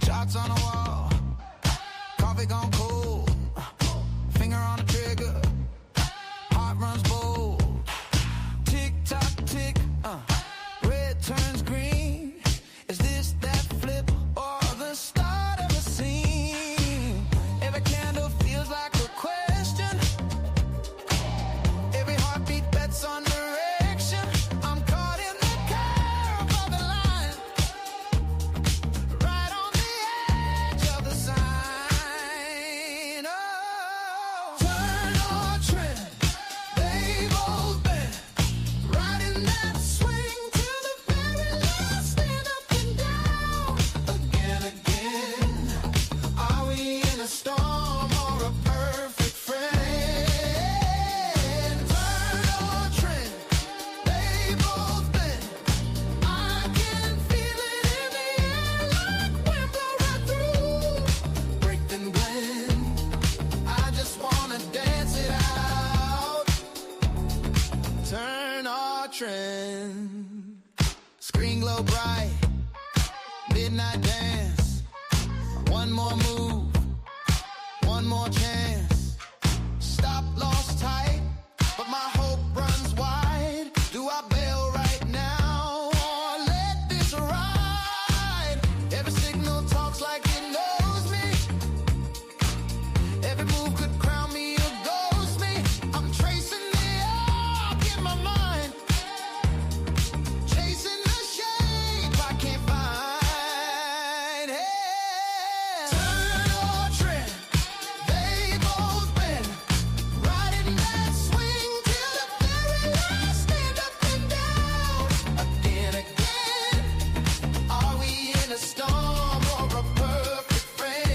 Shots on the wall, coffee gone cold, finger on the trigger, heart runs bold. Tick tock tick, red turns green. Is this that flip or the start of a scene? Every candle feels like a question. Every heartbeat bets on direction. I'm caught in the curve of the line, right on the edge of the sign. Oh, turn or trend, they both bend, riding that swing till the very last. Stand up and down, again, again. Are we in a storm or a perfect friend? Turn or trend, they both bend. I can feel it in the air like wind blow right through. Break then blend, I just wanna dance it out. Turn or trend, screen glow bright, midnight dance. One more move, one more chance. Stop, lost tight, but my hope runs wide. Do I bail right now or let this ride? Every signal talks like it knows me. Every move could crown me or ghost me. I'm tracing the arc in my mind, chasing the shape I can't find. Hey, turn or trend, they both bend, riding that swing till the very last. Stand up and down, again, again. Are we in a storm or a perfect friend?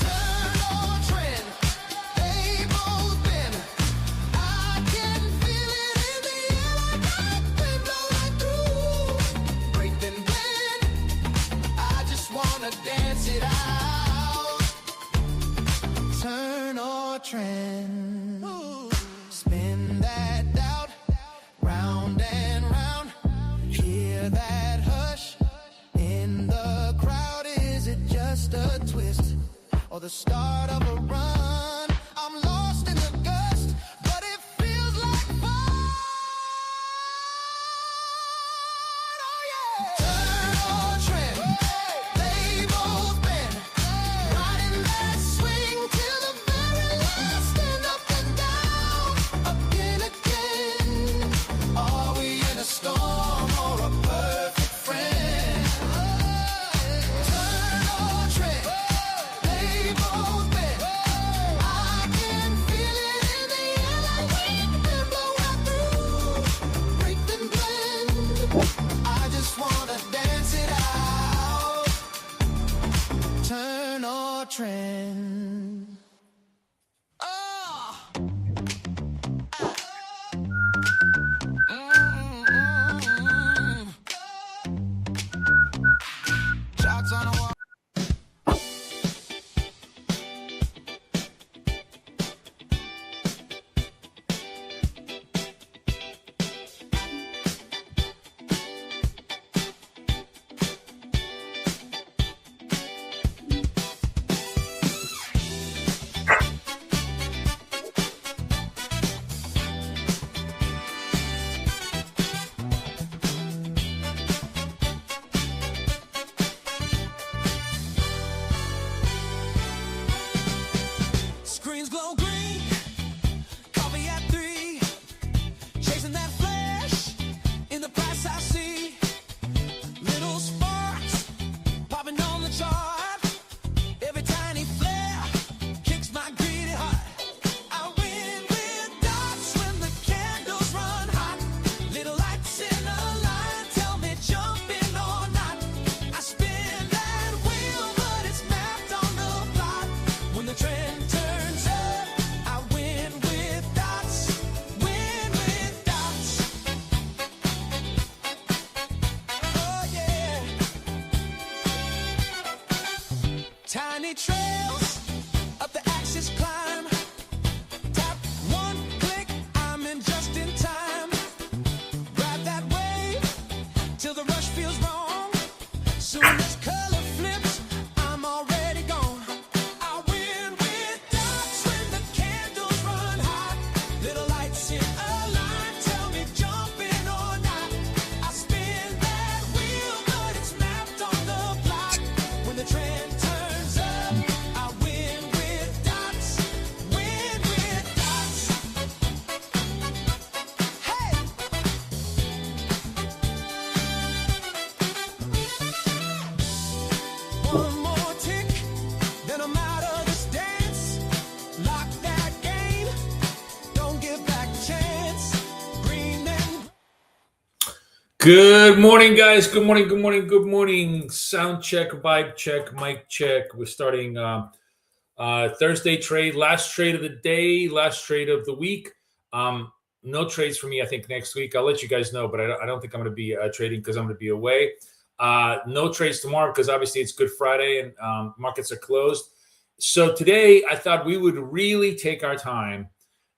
Turn or trend, they both bend. I can feel it in the air like wind blow right through. Break then blend, I just wanna dance it out. Turn or trend, spin that doubt, round and round. Hear that hush in the crowd. Is it just a twist or the start of a run? I'm lost in the gust, but it feels like fun. Oh yeah. Turn or trend, they both bend, riding that swing till the very last. Stand up and down, again, again. Are we in a storm or a perfect friend? Turn or trend, they both bend. I can feel it in the air like wind blow right through. Break then blend, I just wanna dance it out. Turn or trend. Oh. Shots on the wall. Screens glow green, coffee at 3, chasing that flash in the price I see. Little sparks popping on the chart, every tiny flare kicks my greedy heart. I win with dots when the candles run hot. Little lights in a line tell me jumping or not. I spin that wheel, but it's mapped on the plot. When the trend turns up, I win with dots, win with dots. Oh yeah. Tiny trails up the axis climb. Tap one click, I'm in just in time. Ride that wave till the rush feels wrong. Soon as color Good morning, guys. Good morning. Good morning. Good morning. Sound check, vibe check, mic check. We're starting Thursday trade, last trade of the day, last trade of the week. No trades for me, I think, next week. I'll let you guys know, but I don't think I'm going to be trading because I'm going to be away. No trades tomorrow because obviously it's Good Friday and markets are closed. So today I thought we would really take our time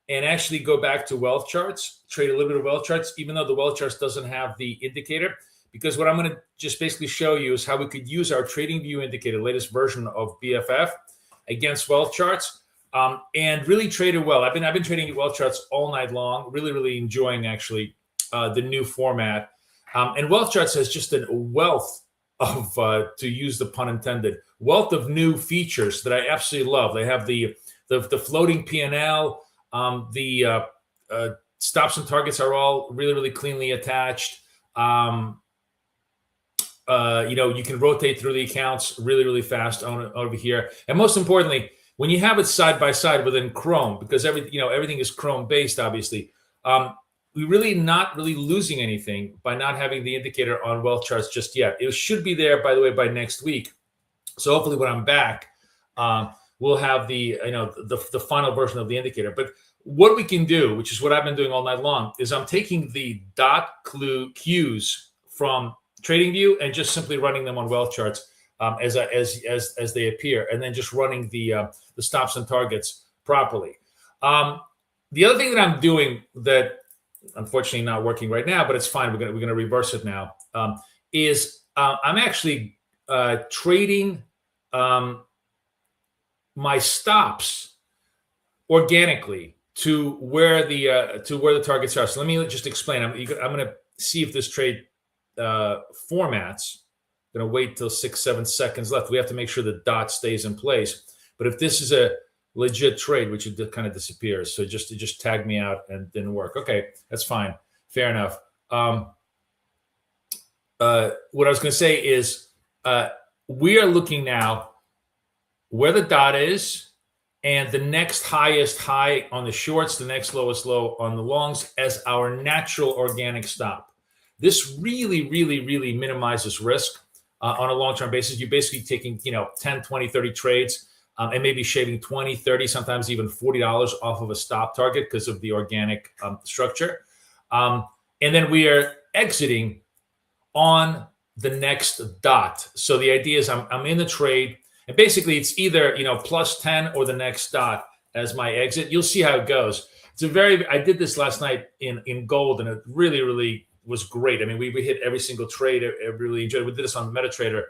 and actually go back to wealth charts, trade a little bit of wealth charts, even though the wealth charts doesn't have the indicator, because what I'm going to just basically show you is how we could use our trading view indicator, latest version of BFF, against wealth charts, and really trade it well. I've been trading wealth charts all night long, really enjoying actually the new format. And wealth charts has just a wealth of, to use the pun intended, wealth of new features that I absolutely love. They have the floating P&L. The stops and targets are all really cleanly attached. You can rotate through the accounts really fast over here. And most importantly, when you have it side by side within Chrome, because everything is Chrome based, obviously, we're really not losing anything by not having the indicator on wealth charts just yet. It should be there, by the way, by next week. So hopefully when I'm back, we'll have the final version of the indicator. But what we can do, which is what I've been doing all night long, is I'm taking the dot cues from TradingView and just simply running them on wealth charts as they appear, and then just running the stops and targets properly. The other thing that I'm doing that unfortunately not working right now, but it's fine. We're gonna reverse it now. Is I'm actually trading my stops organically to where the targets are. So let me just explain. I'm going to see if this trade formats. I'm going to wait till 6-7 seconds left. We have to make sure the dot stays in place. But if this is a legit trade, which it kind of disappears, so it just tagged me out and didn't work. Okay, that's fine. Fair enough. What I was going to say is we are looking now where the dot is and the next highest high on the shorts, the next lowest low on the longs as our natural organic stop. This really minimizes risk on a long-term basis. You're basically taking 10, 20, 30 trades and maybe shaving 20, 30, sometimes even $40 off of a stop target because of the organic structure. And then we are exiting on the next dot. So the idea is I'm in the trade, and basically it's either plus 10 or the next dot as my exit. You'll see how it goes. I did this last night in gold, and it really was great. I mean, we hit every single trade. I really enjoyed it. We did this on MetaTrader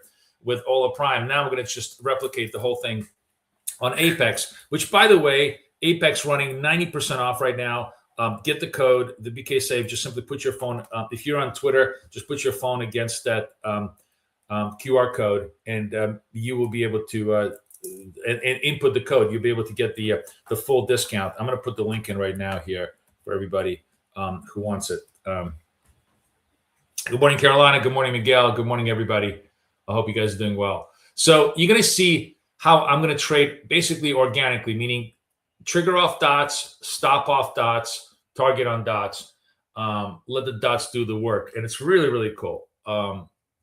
with Ola Prime. Now we're going to just replicate the whole thing on Apex, which, by the way, Apex running 90% off right now. Get the code, the BK Save. Just simply put your phone. If you're on Twitter, just put your phone against that QR code, and you will be able to and input the code. You'll be able to get the full discount. I'm going to put the link in right now here for everybody who wants it. Good morning, Carolina. Good morning, Miguel. Good morning, everybody. I hope you guys are doing well. So you're going to see how I'm going to trade basically organically, meaning trigger off dots, stop off dots, target on dots, let the dots do the work. And it's really cool.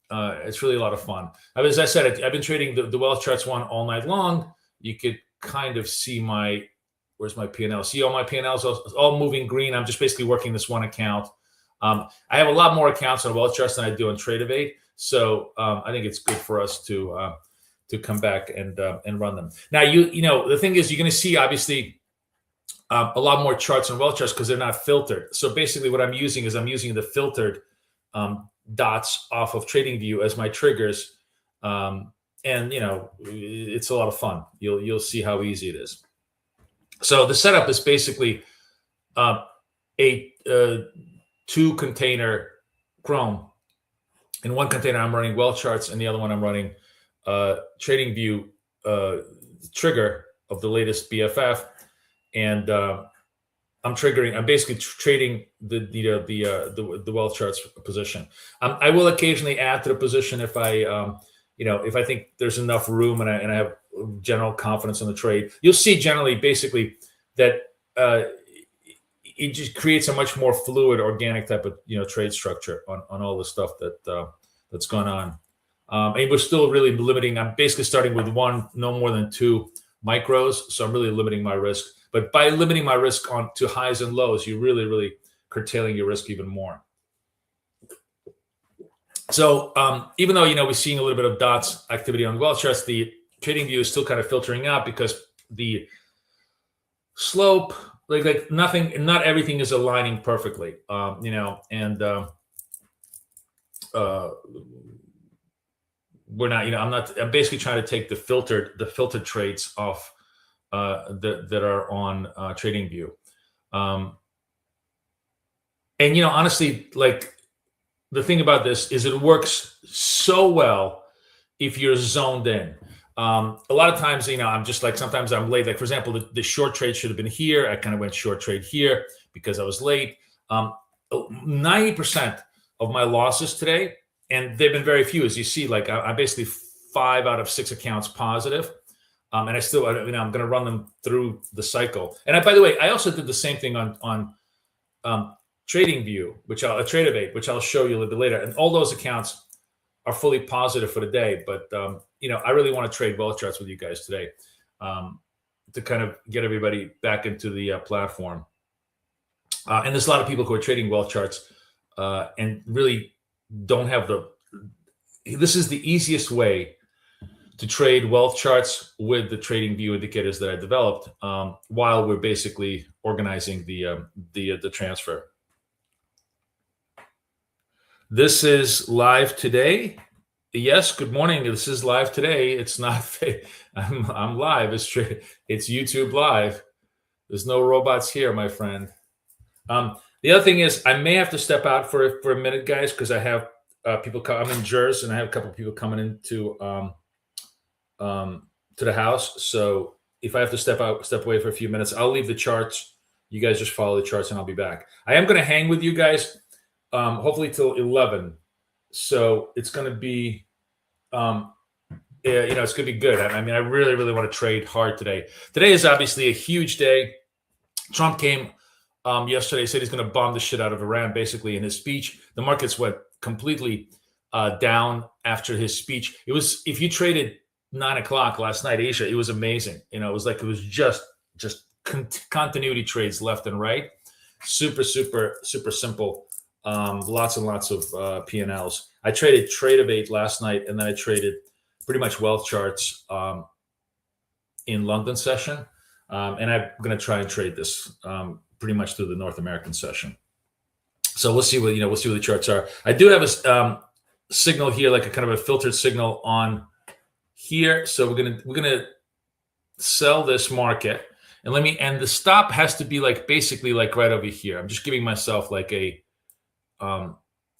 It's really a lot of fun. As I said, I've been trading the wealth charts one all night long. You could kind of see where's my P&L? See all my P&Ls all moving green. I'm just basically working this one account. I have a lot more accounts on wealth charts than I do on Tradig. So I think it's good for us to come back and run them. Now, the thing is, you're going to see obviously a lot more charts on wealth charts because they're not filtered. So basically, what I'm using is the filtered dots off of TradingView as my triggers, and it's a lot of fun. You'll see how easy it is. So the setup is basically a 2-container Chrome. In one container, I'm running wealth charts, and the other one I'm running TradingView trigger of the latest BFF, and I'm basically trading the wealth charts position. I will occasionally add to the position if I if I think there's enough room and I have general confidence in the trade. You'll see generally basically that it just creates a much more fluid, organic type of trade structure on all the stuff that's gone on. And we're still really limiting. I'm basically starting with one, no more than 2 micros, so I'm really limiting my risk. But by limiting my risk on to highs and lows, you're really curtailing your risk even more. So even though we're seeing a little bit of dots activity on wealth charts, the trading view is still kind of filtering out because the slope, like nothing, not everything is aligning perfectly, and we're not, I'm basically trying to take the filtered trades off that are on TradingView. And honestly, like the thing about this is it works so well if you're zoned in. A lot of times, I'm just like, sometimes I'm late. Like, for example, the short trade should have been here. I kind of went short trade here because I was late. 90% of my losses today, and they've been very few, as you see, like I'm basically 5 out of 6 accounts positive. And I still, I'm going to run them through the cycle. And by the way, I also did the same thing on TradingView, Tradig, which I'll show you a little bit later. And all those accounts are fully positive for the day. But, I really want to trade wealth charts with you guys today to kind of get everybody back into the platform. And there's a lot of people who are trading wealth charts and really don't have this is the easiest way to trade wealth charts with the TradingView indicators that I developed while we're basically organizing the transfer. This is live today. Yes, good morning. This is live today. It's not I'm live. It's YouTube live. There's no robots here, my friend. The other thing is I may have to step out for a minute, guys, because I have people I'm in Jersey and I have a couple of people coming into to the house. So if I have to step away for a few minutes, I'll leave the charts. You guys just follow the charts and I'll be back. I am going to hang with you guys hopefully till 11. So it's going to be, it's going to be good. I mean, I really want to trade hard today. Today is obviously a huge day. Trump came yesterday, said he's going to bomb the shit out of Iran, basically, in his speech. The markets went completely down after his speech. It was, if you traded 9 o'clock last night, Asia, it was amazing. It was just continuity trades left and right. Super simple. Lots and lots of P&Ls. I traded Tradig last night, and then I traded pretty much wealth charts in London session. And I'm going to try and trade this pretty much through the North American session. So we'll see what the charts are. I do have a signal here, like a kind of a filtered signal on here. So we're gonna sell this market, and the stop has to be like basically like right over here. I'm just giving myself like a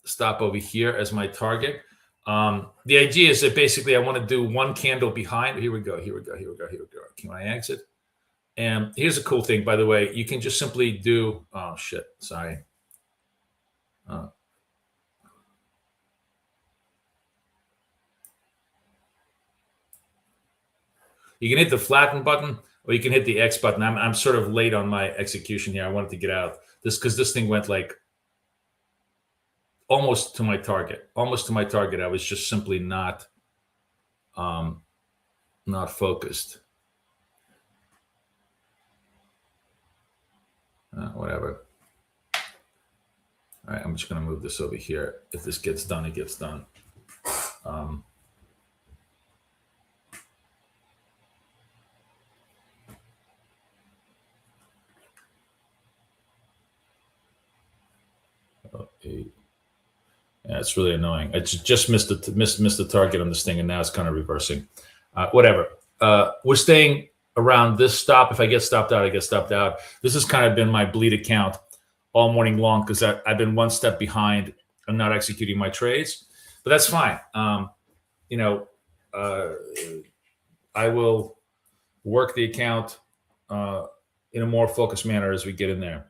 stop over here as my target. The idea is that basically I want to do one candle behind. Here we go. Can I exit? And here's a cool thing, by the way. You can just simply do. Oh shit! Sorry. You can hit the flatten button, or you can hit the X button. I'm sort of late on my execution here. I wanted to get out because this thing went like almost to my target. I was just simply not focused. Whatever. All right, I'm just going to move this over here. If this gets done, it gets done. Yeah, it's really annoying. I just missed the target on this thing, and now it's kind of reversing. Whatever. We're staying around this stop. If I get stopped out, I get stopped out. This has kind of been my bleed account all morning long because I've been one step behind and not executing my trades. But that's fine. I will work the account in a more focused manner as we get in there.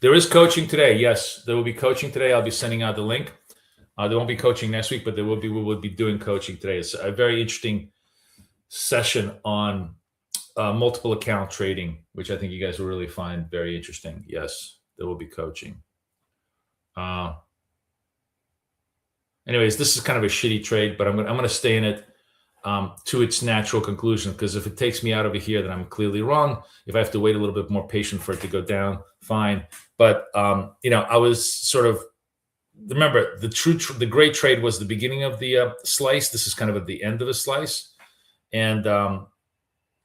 There is coaching today. Yes, there will be coaching today. I'll be sending out the link. There won't be coaching next week, but we will be doing coaching today. It's a very interesting session on multiple account trading, which I think you guys will really find very interesting. Yes, there will be coaching. Anyways, this is kind of a shitty trade, but I'm going to stay in it to its natural conclusion, because if it takes me out over here, then I'm clearly wrong. If I have to wait a little bit more patient for it to go down, fine. But I was sort of, remember, the great trade was the beginning of the slice. This is kind of at the end of the slice, and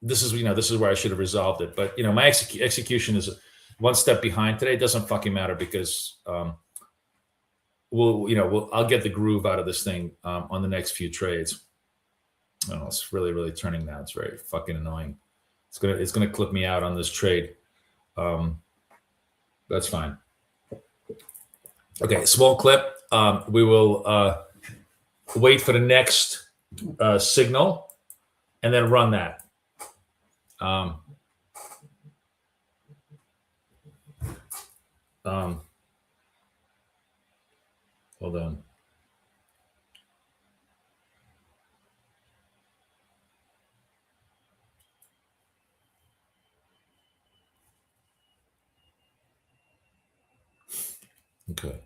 this is where I should have resolved it. But my execution is one step behind today. It doesn't fucking matter, because I'll get the groove out of this thing on the next few trades. Oh, it's really, really turning now. It's very fucking annoying. It's gonna clip me out on this trade. That's fine. Okay, small clip. We will wait for the next signal and then run that. Hold on. Okay.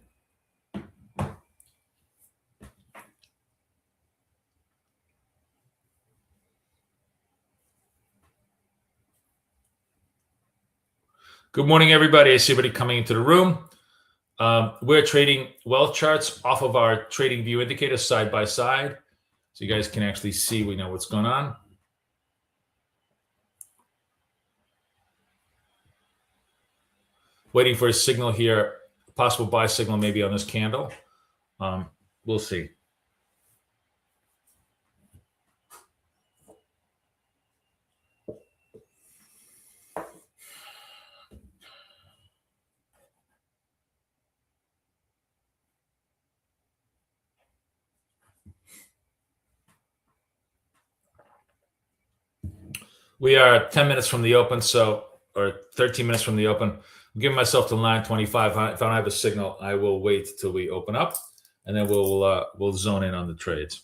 Good morning, everybody. I see everybody coming into the room. We're trading wealth charts off of our trading view indicator side by side, so you guys can actually see what's going on. Waiting for a signal here, possible buy signal maybe on this candle. We'll see. We are 10 minutes from the open, or 13 minutes from the open. I'm giving myself to 9:25. If I don't have a signal, I will wait till we open up, and then we'll zone in on the trades.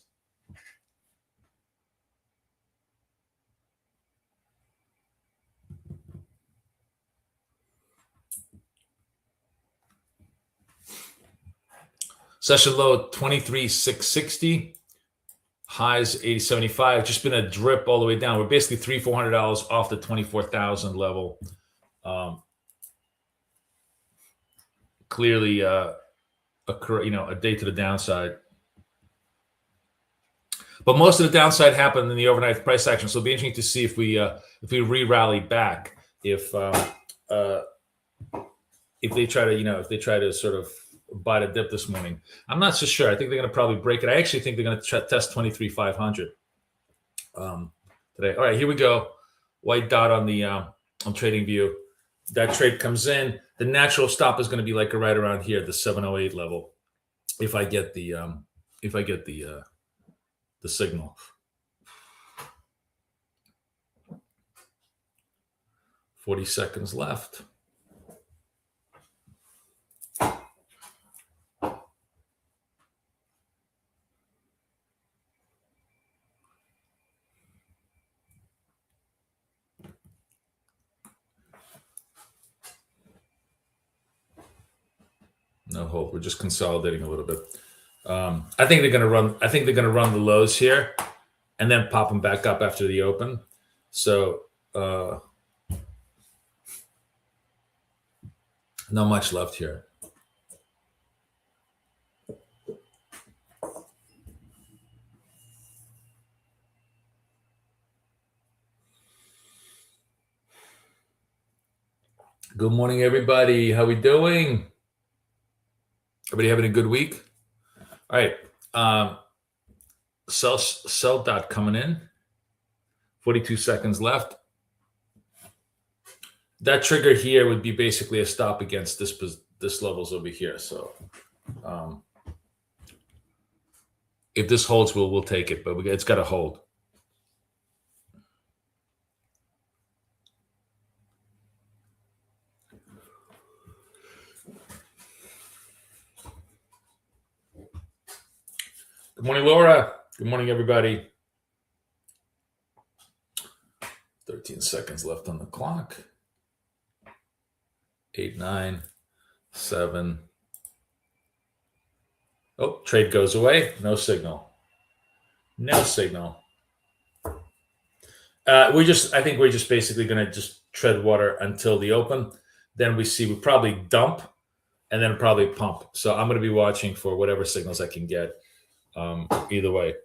Session low 23,660. Highs 80.75. Just been a drip all the way down. We're basically $300-400 off the 24,000 level. Clearly, a day to the downside. But most of the downside happened in the overnight price action. So it'll be interesting to see if we re-rally back. If they try to sort of buy the dip this morning. I'm not so sure. I think they're going to probably break it. I actually think they're going to test 23,500 today. All right, here we go. White dot on the on trading view. That trade comes in. The natural stop is going to be like right around here, the 708 level. If I get the signal. $40 seconds left. No hope. We're just consolidating a little bit. I think they're going to run. I think they're going to run the lows here, and then pop them back up after the open. So not much left here. Good morning, everybody. How we doing? Everybody having a good week? All right. Sell dot coming in. 42 seconds left. That trigger here would be basically a stop against this levels over here. So if this holds, we'll take it, but it's got to hold. Good morning, Laura. Good morning, everybody. 13 seconds left on the clock. 8, 9, 7. Oh, trade goes away. No signal. No signal. I think we're just basically going to just tread water until the open. Then we probably dump and then probably pump. So I'm going to be watching for whatever signals I can get. Either way.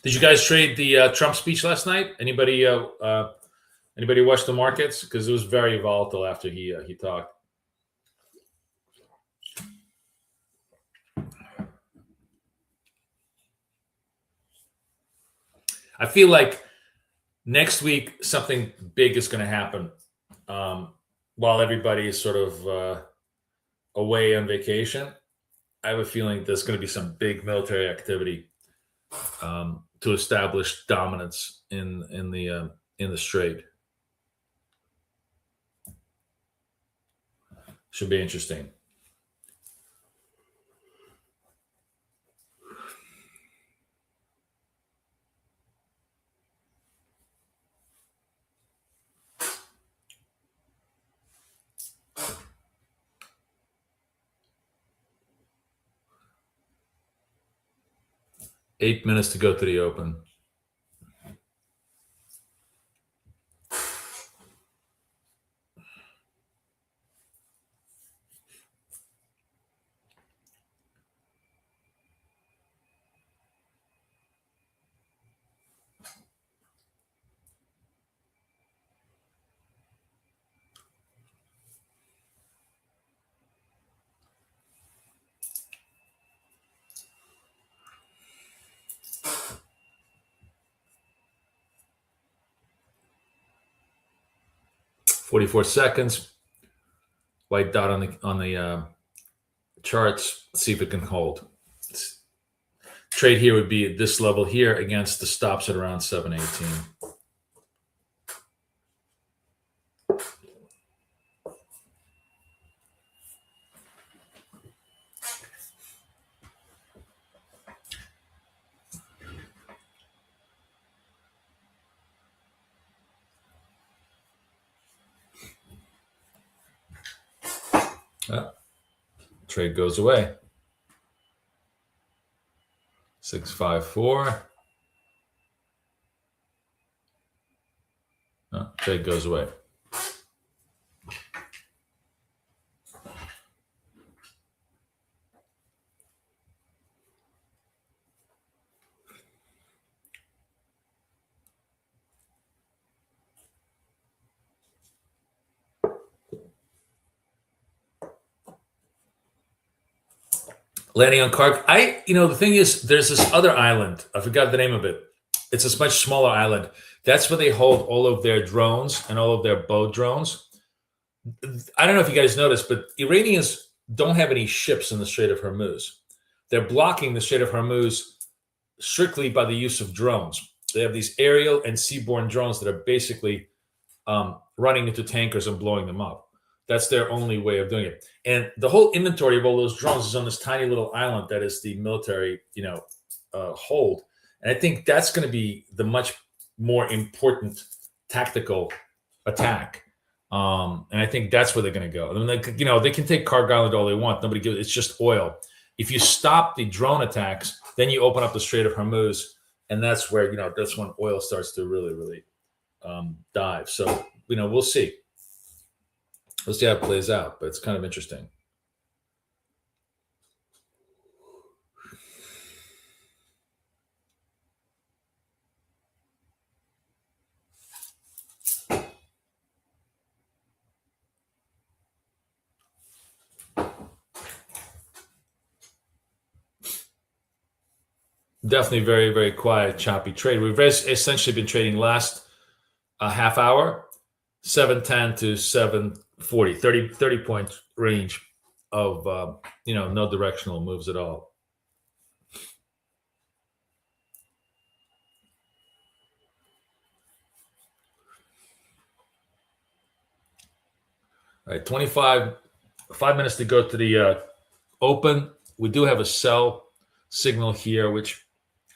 Did you guys trade the Trump speech last night? Anybody watch the markets? Because it was very volatile after he talked. I feel like next week something big is going to happen while everybody is sort of away on vacation. I have a feeling there's going to be some big military activity to establish dominance in the strait. Should be interesting. Eight minutes to go to the open. "44 seconds. White dot on the charts. Let's see if it can hold. Trade here would be at this level here against the stops at around 718. Trade goes away. 654. Trade goes away. Landing on Clark. The thing is, there's this other island. I forgot the name of it. It's a much smaller island. That's where they hold all of their drones and all of their boat drones. I don't know if you guys noticed, but Iranians don't have any ships in the Strait of Hormuz. They're blocking the Strait of Hormuz strictly by the use of drones. They have these aerial and seaborne drones that are basically running into tankers and blowing them up. That's their only way of doing it. And the whole inventory of all those drones is on this tiny little island that is the military, hold. And I think that's going to be the much more important tactical attack. And I think that's where they're going to go. I mean, they can take Kharg Island all they want. Nobody gives. It's just oil. If you stop the drone attacks, then you open up the Strait of Hormuz, and that's where that's when oil starts to really, really dive. So we'll see. We'll see how it plays out, but it's kind of interesting. Definitely very, very quiet, choppy trade. We've essentially been trading last half hour, 710 to 740, 30 point range of, no directional moves at all. All right, 5 minutes to go to the open. We do have a sell signal here, which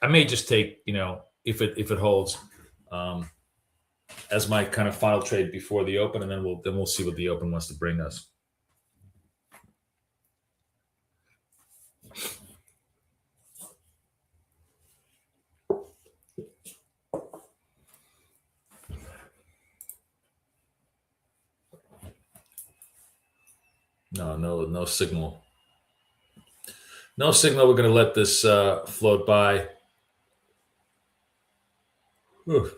I may just take, if it holds, um, as my kind of final trade before the open, and then we'll see what the open wants to bring us. No signal. No signal. We're going to let this float by. Whew.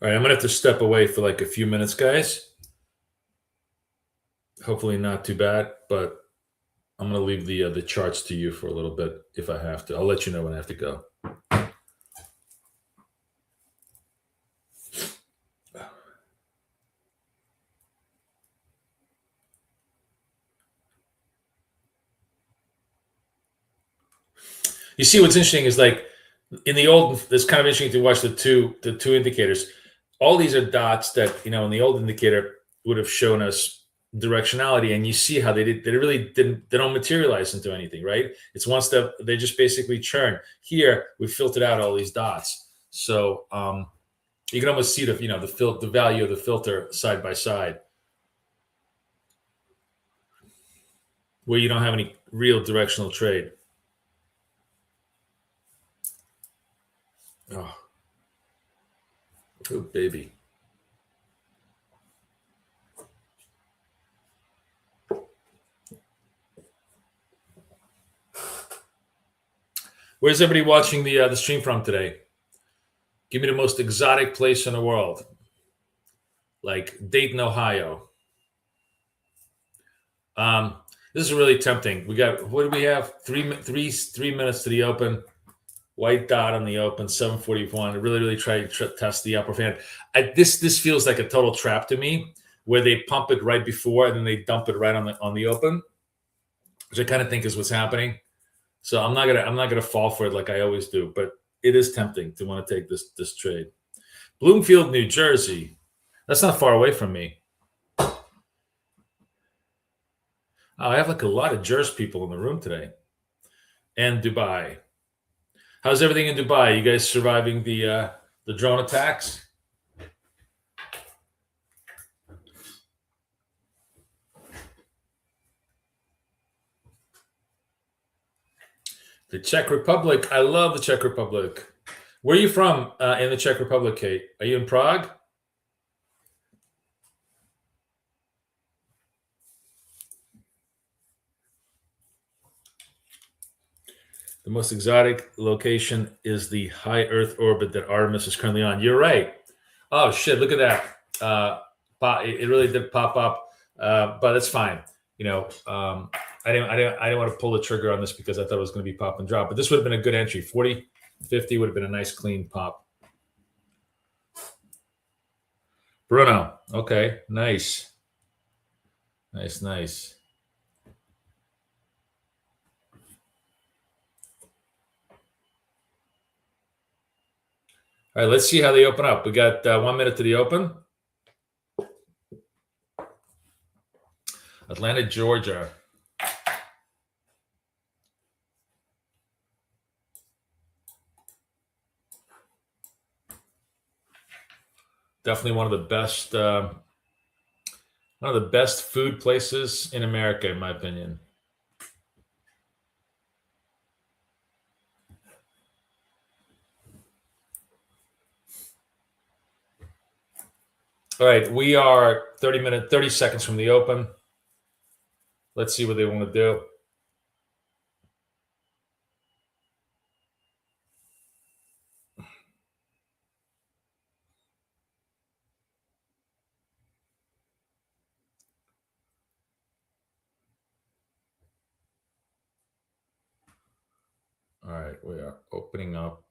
All right, I'm gonna have to step away for like a few minutes, guys. Hopefully, not too bad, but I'm gonna leave the charts to you for a little bit if I have to. I'll let you know when I have to go. You see, what's interesting is like in the old. It's kind of interesting to watch the two indicators. All these are dots that in the old indicator would have shown us directionality, and you see how they really didn't. They don't materialize into anything, right? It's one step. They just basically churn. Here, we filtered out all these dots, so you can almost see the value of the filter side by side, where you don't have any real directional trade. Oh, oh baby. Where's everybody watching the stream from today? Give me the most exotic place in the world, like Dayton, Ohio. This is really tempting. We got what do we have? 3 minutes to the open. White dot on the open, 741. Really try to test the upper fan. This feels like a total trap to me, where they pump it right before and then they dump it right on the open, which I kind of think is what's happening. So I'm not gonna fall for it like I always do, but it is tempting to want to take this trade. Bloomfield, New Jersey. That's not far away from me. Oh, I have like a lot of Jersey people in the room today. And Dubai. How's everything in Dubai? You guys surviving the drone attacks? The Czech Republic. I love the Czech Republic. Where are you from in the Czech Republic, Kate? Are you in Prague? The most exotic location is the high Earth orbit that Artemis is currently on. You're right. Oh shit! Look at that. It really did pop up, but it's fine. I didn't want to pull the trigger on this because I thought it was going to be pop and drop. But this would have been a good entry. 40, 50 would have been a nice clean pop. Bruno. Okay. Nice. Nice. All right, let's see how they open up. We got 1 minute to the open. Atlanta, Georgia. Definitely one of the best food places in America, in my opinion. All right, we are 30 seconds from the open. Let's see what they want to do. right, we are opening up.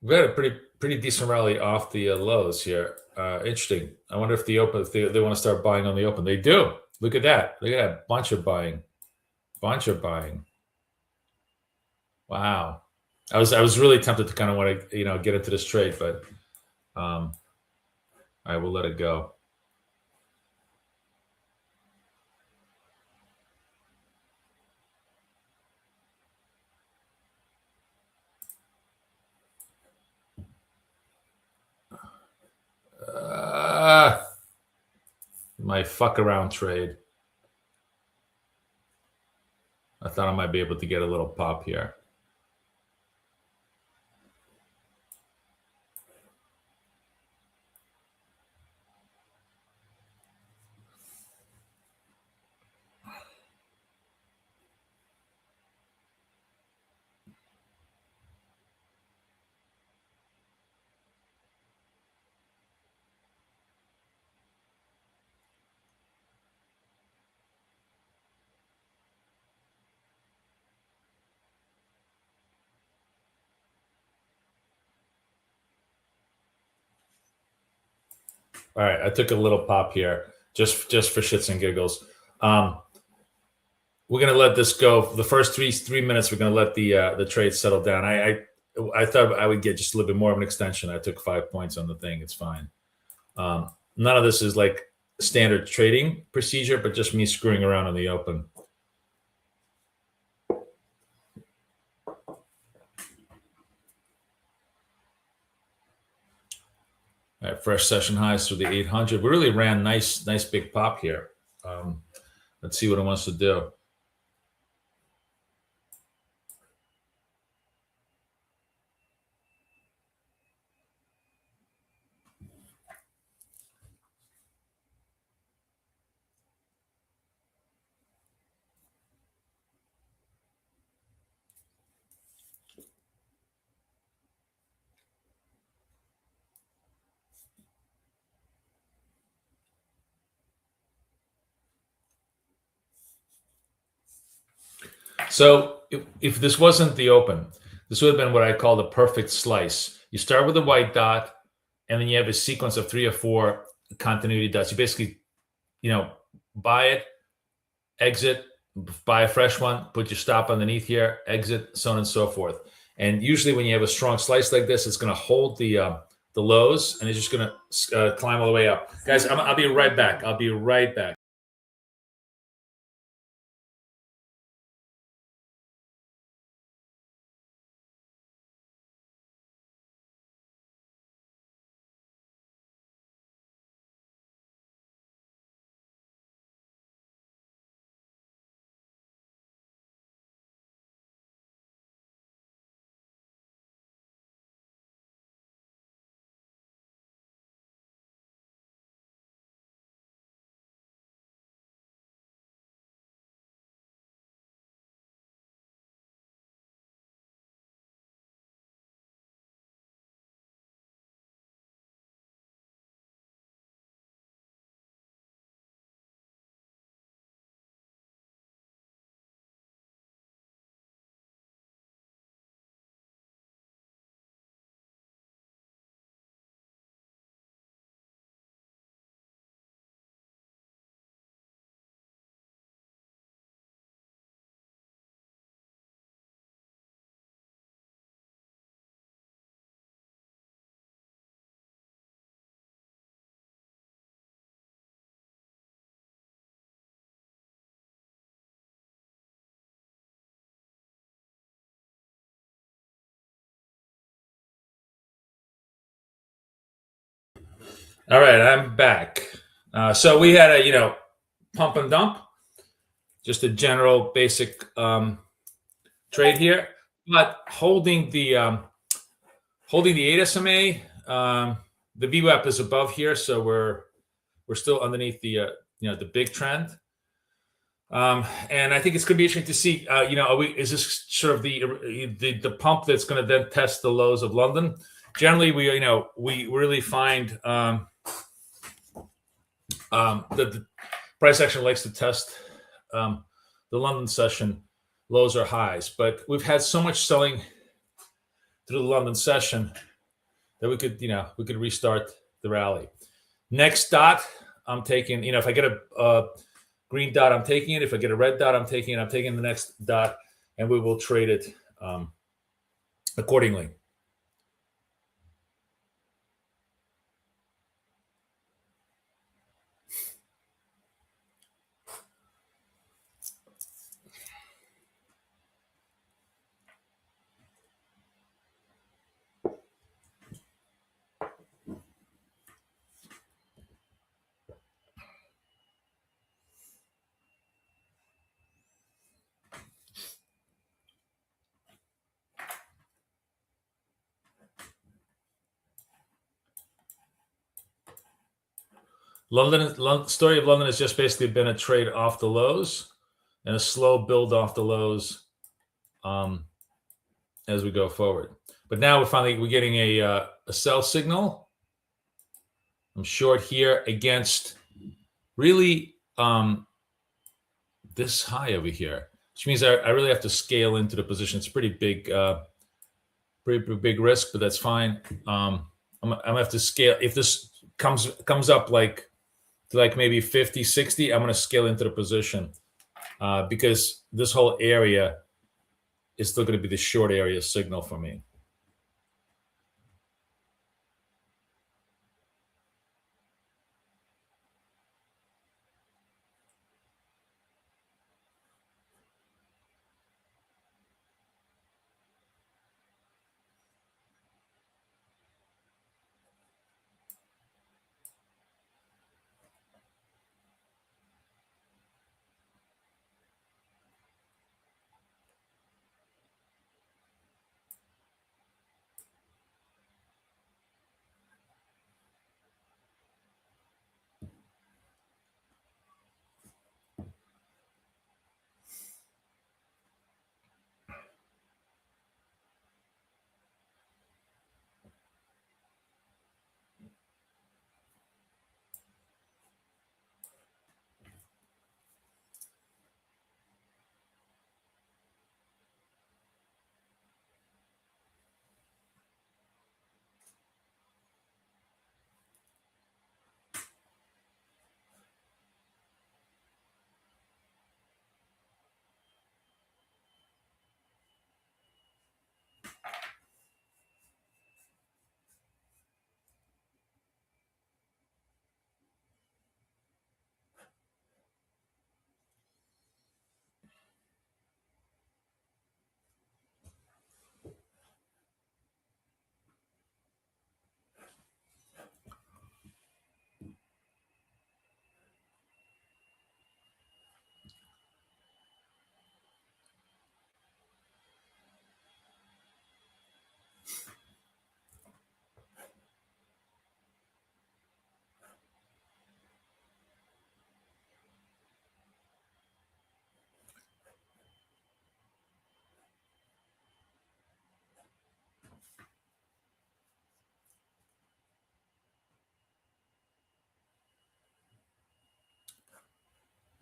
We had a pretty decent rally off the lows here. Interesting. I wonder if the open, if they want to start buying on the open. They do. Look at that. Look at that bunch of buying. Wow. I was really tempted to kind of want to get into this trade, but I will let it go. My fuck around trade. I thought I might be able to get a little pop here. All right, I took a little pop here just for shits and giggles. We're gonna let this go. The first three minutes, we're gonna let the trade settle down. I thought I would get just a little bit more of an extension. I took 5 points on the thing. It's fine. None of this is like standard trading procedure, but just me screwing around on the open. All right, fresh session highs through the 800. We really ran nice big pop here. Let's see what it wants to do. So if this wasn't the open, this would have been what I call the perfect slice. You start with a white dot, and then you have a sequence of 3 or 4 continuity dots. You basically, buy it, exit, buy a fresh one, put your stop underneath here, exit, so on and so forth. And usually when you have a strong slice like this, it's going to hold the lows, and it's just going to climb all the way up. Guys, I'll be right back. All right, I'm back. So we had a pump and dump, just a general basic trade here, but holding the 8 SMA. The VWAP is above here, so we're still underneath the the big trend. And I think it's going to be interesting to see. Is this sort of the pump that's going to then test the lows of London? Generally, we really find that price action likes to test the London session lows or highs, but we've had so much selling through the London session that we could restart the rally. Next dot, I'm taking. If I get a green dot, I'm taking it. If I get a red dot, I'm taking it. I'm taking the next dot, and we will trade it accordingly. Story of London has just basically been a trade off the lows and a slow build off the lows as we go forward. But now we're getting a sell signal. I'm short here against really this high over here, which means I really have to scale into the position. It's pretty big risk, but that's fine. I'm gonna have to scale. If this comes up like maybe 50, 60, I'm going to scale into the position because this whole area is still going to be the short area signal for me.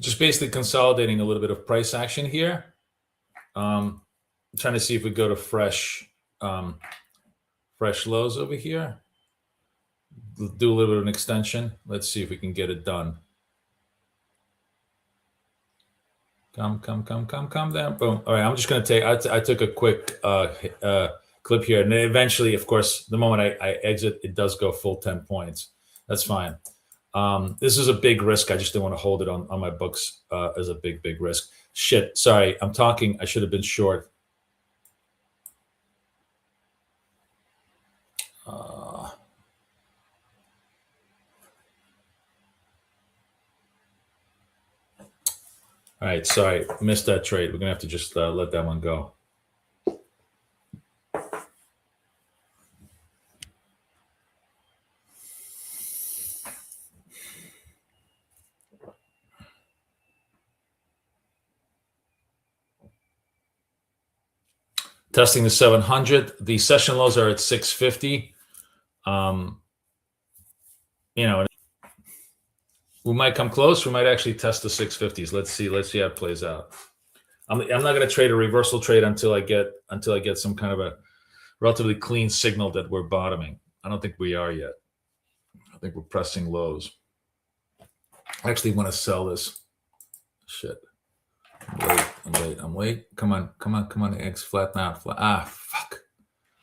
Just basically consolidating a little bit of price action here. Trying to see if we go to fresh lows over here. Do a little bit of an extension. Let's see if we can get it done. Come down. Boom. All right, I'm just going to take, I took a quick clip here. And then eventually, of course, the moment I exit, it does go full 10 points. That's fine. This is a big risk. I just didn't want to hold it on my books as a big risk. Shit. Sorry. I'm talking. I should have been short. All right. Sorry. Missed that trade. We're going to have to just let that one go. Testing the 700. The session lows are at 650. We might come close. We might actually test the 650s. Let's see. Let's see how it plays out. I'm not going to trade a reversal trade until I get some kind of a relatively clean signal that we're bottoming. I don't think we are yet. I think we're pressing lows. I actually want to sell this. Shit. I'm late. Come on. X flat now. Fuck.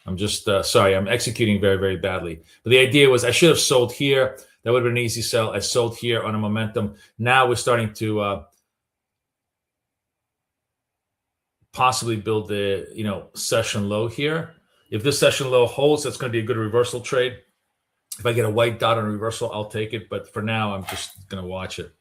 I'm just sorry. I'm executing very, very badly. But the idea was I should have sold here. That would have been an easy sell. I sold here on a momentum. Now we're starting to possibly build the session low here. If this session low holds, that's going to be a good reversal trade. If I get a white dot on reversal, I'll take it. But for now, I'm just going to watch it.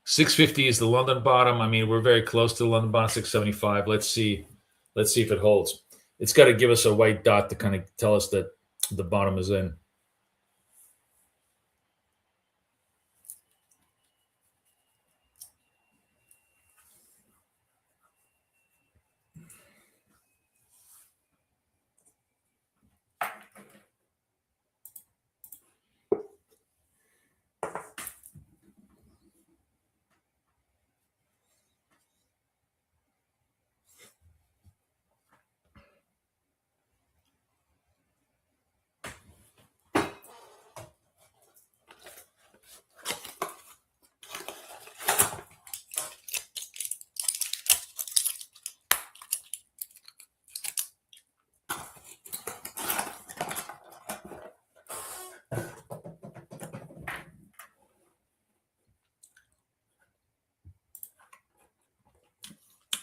650 is the London bottom. I mean, we're very close to the London bottom, 675. Let's see if it holds. It's got to give us a white dot to kind of tell us that the bottom is in.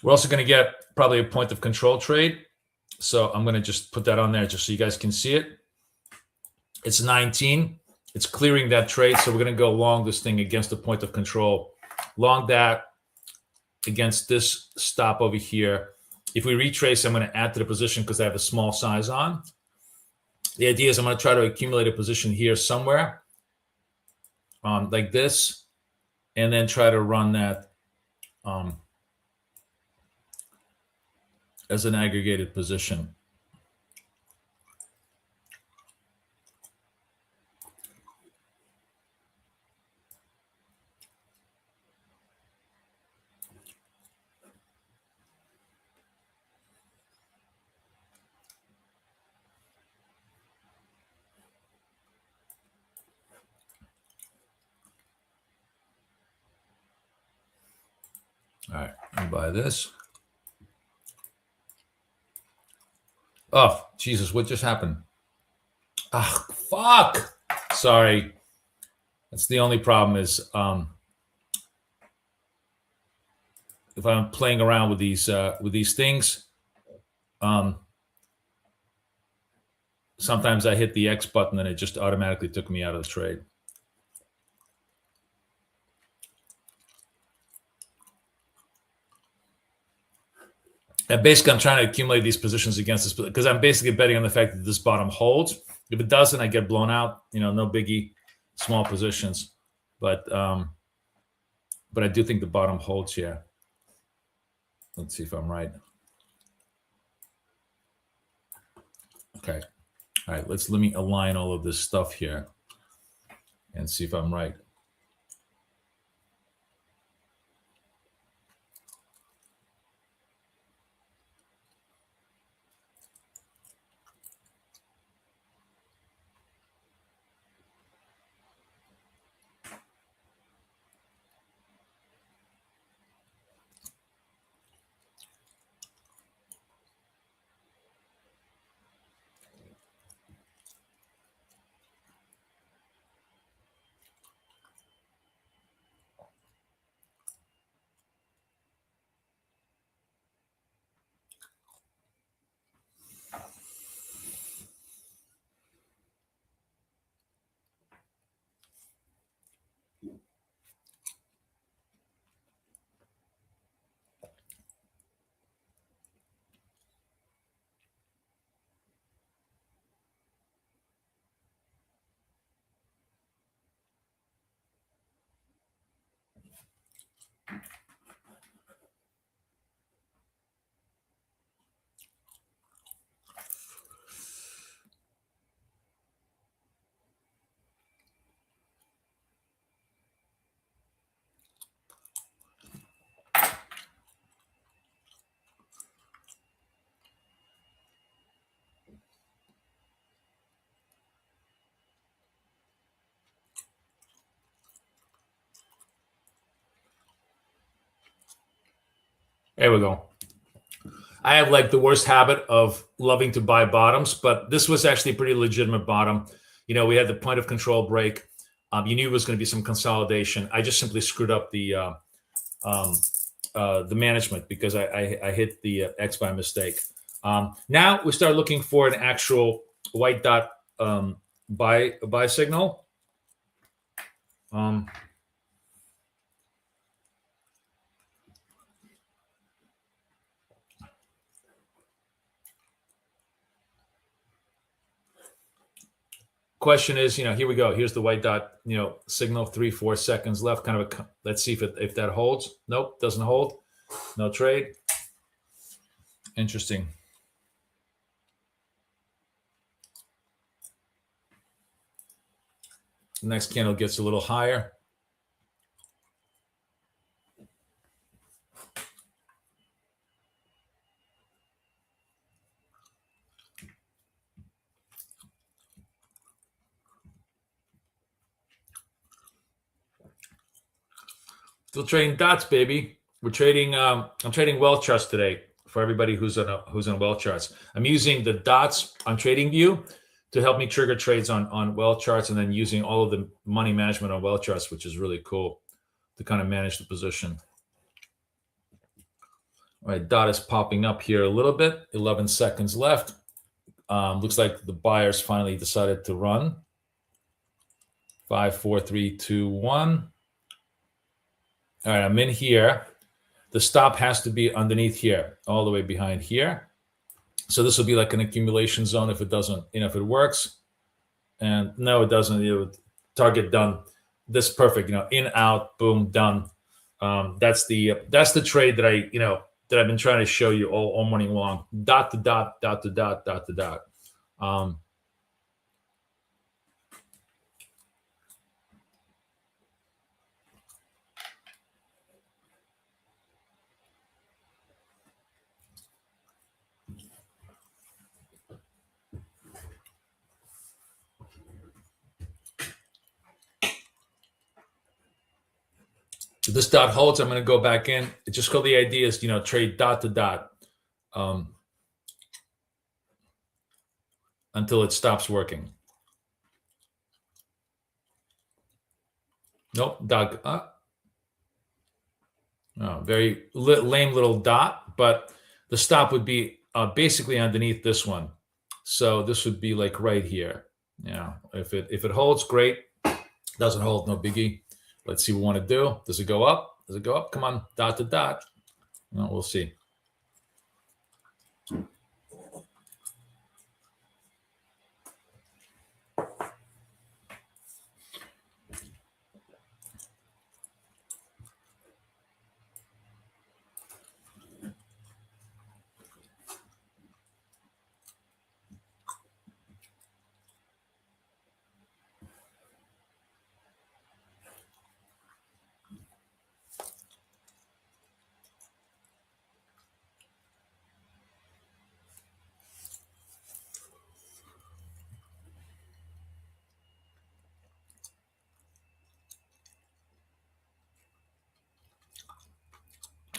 We're also going to get probably a point of control trade. So I'm going to just put that on there just so you guys can see it. It's 19. It's clearing that trade. So we're going to go long this thing against the point of control. Long that against this stop over here. If we retrace, I'm going to add to the position because I have a small size on. The idea is I'm going to try to accumulate a position here somewhere like this, and then try to run that as an aggregated position. All right, and buy this. Oh, Jesus, what just happened? Ah, fuck. Sorry. That's the only problem is if I'm playing around with these things, sometimes I hit the X button and it just automatically took me out of the trade. And basically, I'm trying to accumulate these positions against this because I'm basically betting on the fact that this bottom holds. If it doesn't, I get blown out. No biggie, small positions. But I do think the bottom holds here. Let's see if I'm right. Okay. All right. Let me align all of this stuff here and see if I'm right. There we go. I have like the worst habit of loving to buy bottoms, but this was actually a pretty legitimate bottom. We had the point of control break. You knew it was going to be some consolidation. I just simply screwed up the management because I hit the X by mistake. Now we start looking for an actual white dot buy signal. Question is, here we go. Here's the white dot, signal, 3-4 seconds left. Kind of let's see if that holds. Nope, doesn't hold. No trade. Interesting. The next candle gets a little higher. Still trading dots, baby. We're trading. I'm trading well charts today for everybody who's on well charts. I'm using the dots on TradingView to help me trigger trades on well charts, and then using all of the money management on well charts, which is really cool to kind of manage the position. All right, dot is popping up here a little bit. 11 seconds left. Looks like the buyers finally decided to run. 5, 4, 3, 2, 1. All right, I'm in here. The stop has to be underneath here, all the way behind here. So this will be like an accumulation zone if it doesn't, if it works. And no, it doesn't. Target done. This perfect. In, out, boom, done. That's the trade that that I've been trying to show you all morning long. Dot to dot, dot to dot, dot to dot. If this dot holds, I'm going to go back in. It's just called the idea is, trade dot to dot until it stops working. Nope, dot. Very lame little dot, but the stop would be basically underneath this one. So this would be like right here. If it holds, great. Doesn't hold, no biggie. Let's see what we want to do. Does it go up? Does it go up? Come on, dot to dot. Well, we'll see.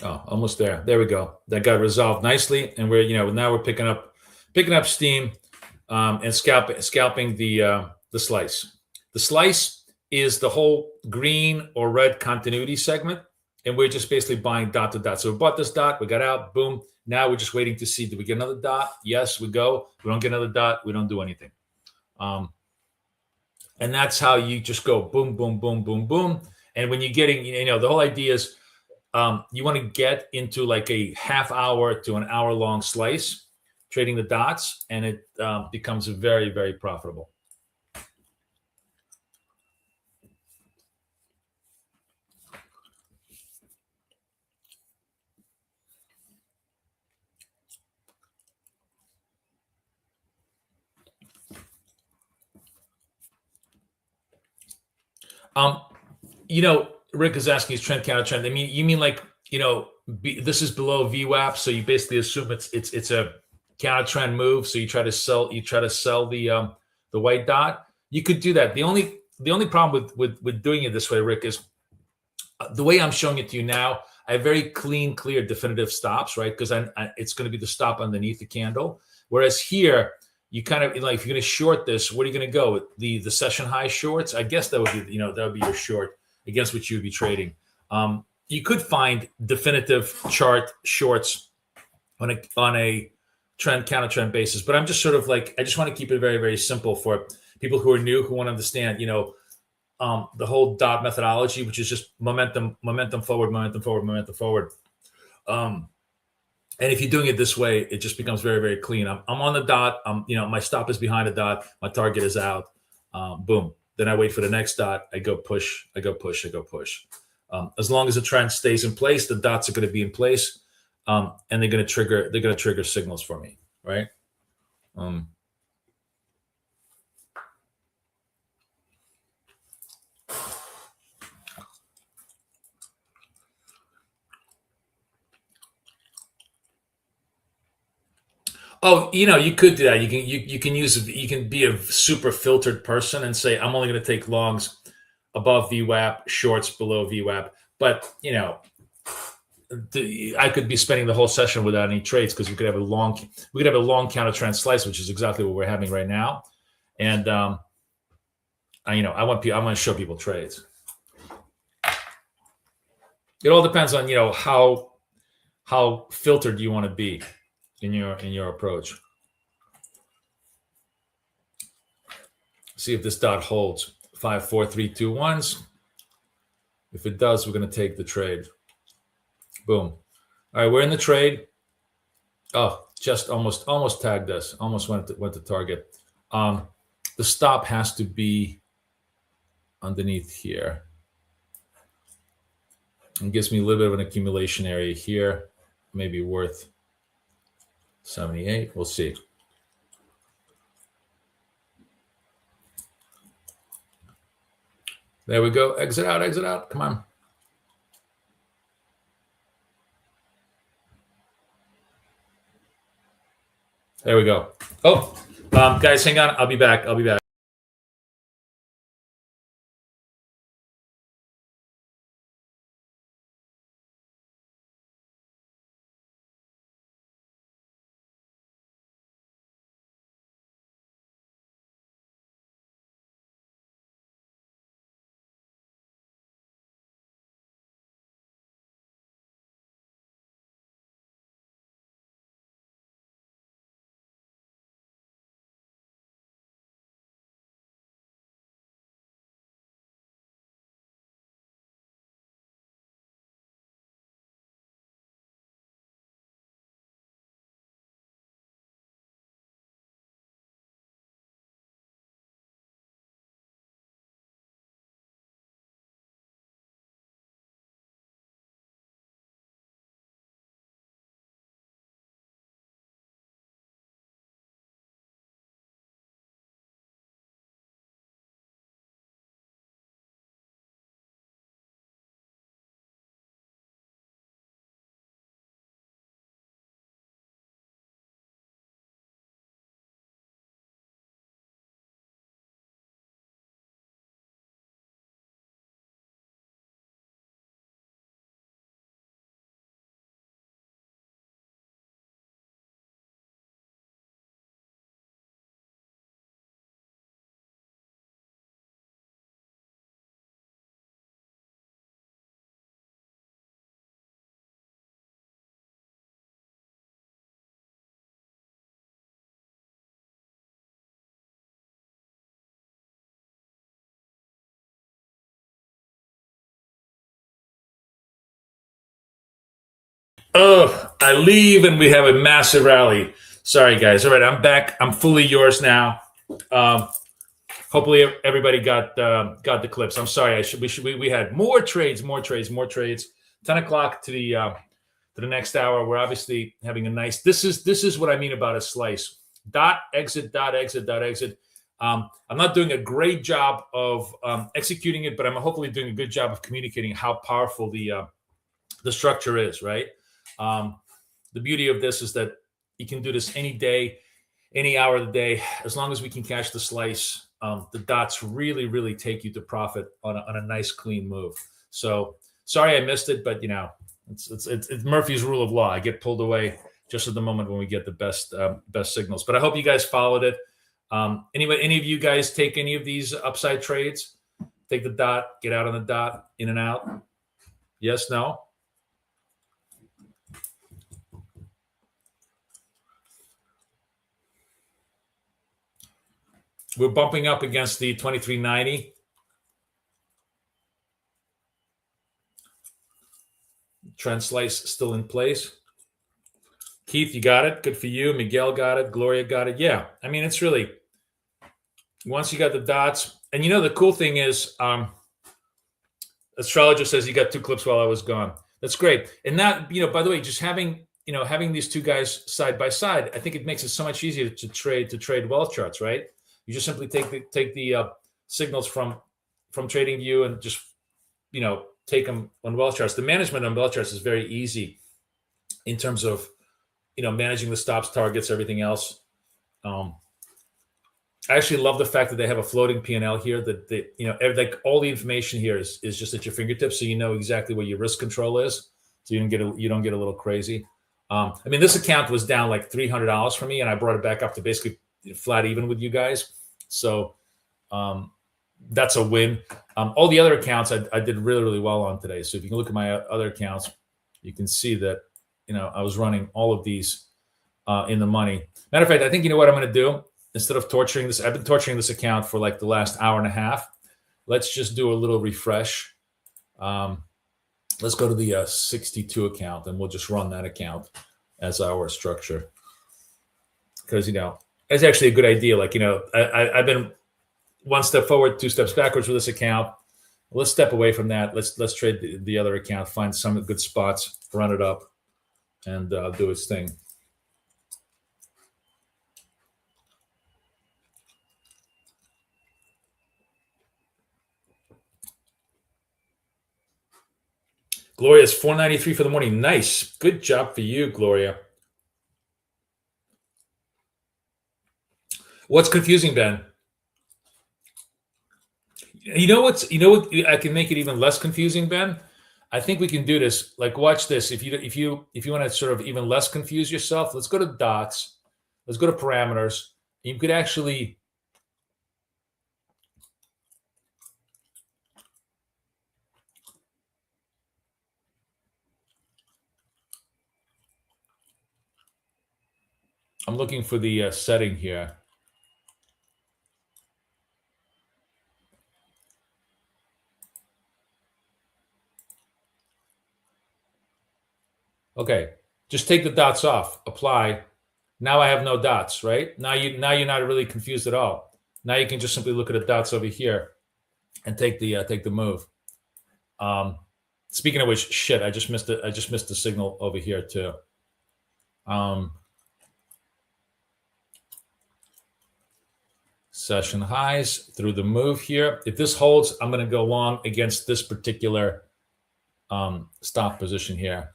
Oh, almost there. There we go. That got resolved nicely, and now we're picking up steam, and scalping the slice. The slice is the whole green or red continuity segment, and we're just basically buying dot to dot. So we bought this dot, we got out, boom. Now we're just waiting to see, do we get another dot? Yes, we go. We don't get another dot, we don't do anything. And that's how you just go boom, boom, boom, boom, boom. And when you're getting, the whole idea is, you want to get into like a half hour to an hour long slice, trading the dots, and it becomes very, very profitable. Rick is asking, is trend counter trend? I mean, you mean like, this is below VWAP, so you basically assume it's a counter trend move. So you try to sell the white dot. You could do that. The only problem with doing it this way, Rick, is the way I'm showing it to you now. I have very clean, clear, definitive stops, right? Because it's going to be the stop underneath the candle. Whereas here, you kind of like, if you're going to short this, what are you going to go? The session high shorts? I guess that would be, that would be your short against which you would be trading. You could find definitive chart shorts on a trend, counter trend basis, but I'm just sort of like, I just want to keep it very, very simple for people who are new, who want to understand, the whole dot methodology, which is just momentum forward, momentum forward, momentum forward. And if you're doing it this way, it just becomes very, very clean. I'm on the dot. My stop is behind the dot. My target is out. Boom. Then I wait for the next dot. I go push. I go push. I go push. As long as the trend stays in place, the dots are going to be in place, and they're going to trigger. They're going to trigger signals for me, right? Oh, you could do that. You can be a super filtered person and say, I'm only going to take longs above VWAP, shorts below VWAP. But I could be spending the whole session without any trades because we could have a long counter trend slice, which is exactly what we're having right now. And I want to show people trades. It all depends on how filtered you want to be in your approach. See if this dot holds. 5, 4, 3, 2, 1s. If it does, we're going to take the trade. Boom. All right, we're in the trade. Oh, just almost tagged us. Almost went to target. The stop has to be underneath here. It gives me a little bit of an accumulation area here. Maybe worth 78. We'll see. There we go. Exit out, exit out. Come on. There we go. Oh, guys, hang on. I'll be back. Oh, I leave and we have a massive rally. Sorry, guys. All right, I'm back. I'm fully yours now. Hopefully, everybody got the clips. I'm sorry. We had more trades. 10 o'clock to the next hour. We're obviously having a nice. This is what I mean about a slice. Dot exit. I'm not doing a great job of executing it, but I'm hopefully doing a good job of communicating how powerful the structure is. Right. The beauty of this is that you can do this any day, any hour of the day, as long as we can catch the slice. The dots really, really take you to profit on a nice, clean move. So sorry I missed it, but It's Murphy's rule of law. I get pulled away just at the moment when we get the best signals. But I hope you guys followed it. Anyway, any of you guys take any of these upside trades? Take the dot, get out on the dot, in and out. Yes, no. We're bumping up against the 2390. Trend slice still in place. Keith, you got it. Good for you. Miguel got it. Gloria got it. Yeah. I mean, it's really, once you got the dots, and the cool thing is, astrologer says you got 2 clips while I was gone. That's great. And that, by the way, just having these two guys side by side, I think it makes it so much easier to trade wealth charts, right? You just simply take the signals from TradingView and just, take them on wealth charts. The management on wealth charts is very easy in terms of, managing the stops, targets, everything else. I actually love the fact that they have a floating P&L here. That like all the information here is just at your fingertips, so you know exactly what your risk control is, so you don't get a little crazy. I mean, this account was down like $300 for me, and I brought it back up to basically flat even with you guys. So that's a win. All the other accounts I did really, really well on today. So if you can look at my other accounts, you can see that I was running all of these in the money. Matter of fact, I think what I'm going to do, instead of torturing this, I've been torturing this account for like the last hour and a half. Let's just do a little refresh. Let's go to the 62 account, and we'll just run that account as our structure. Because, it's actually a good idea. Like, I've been one step forward, 2 steps backwards with this account. Let's step away from that. Let's trade the other account, find some good spots, run it up, and do its thing. Gloria's 493 for the morning. Nice. Good job for you, Gloria. What's confusing, Ben? You know what? I can make it even less confusing, Ben. I think we can do this. Like, watch this. If you want to sort of even less confuse yourself, let's go to dots. Let's go to parameters. You could actually. I'm looking for the setting here. Okay, just take the dots off. Apply. Now I have no dots, right? Now you're not really confused at all. Now you can just simply look at the dots over here and take the move. Speaking of which, shit, I just missed it. I just missed the signal over here too. Session highs through the move here. If this holds, I'm going to go long against this particular stop position here.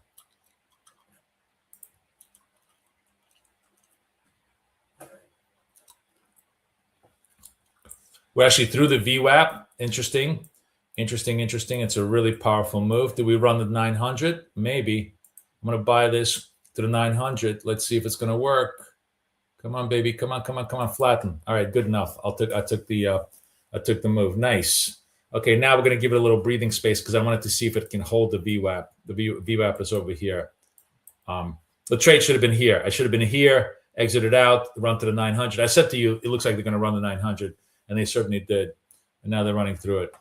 We're actually through the VWAP. Interesting. It's a really powerful move. Do we run the 900? Maybe. I'm going to buy this to the 900. Let's see if it's going to work. Come on, baby. Come on. Flatten. All right, good enough. I took the move. Nice. Okay, now we're going to give it a little breathing space because I wanted to see if it can hold the VWAP. The VWAP is over here. The trade should have been here. I should have been here, exited out, run to the 900. I said to you, it looks like they're going to run the 900. And they certainly did. And now they're running through it.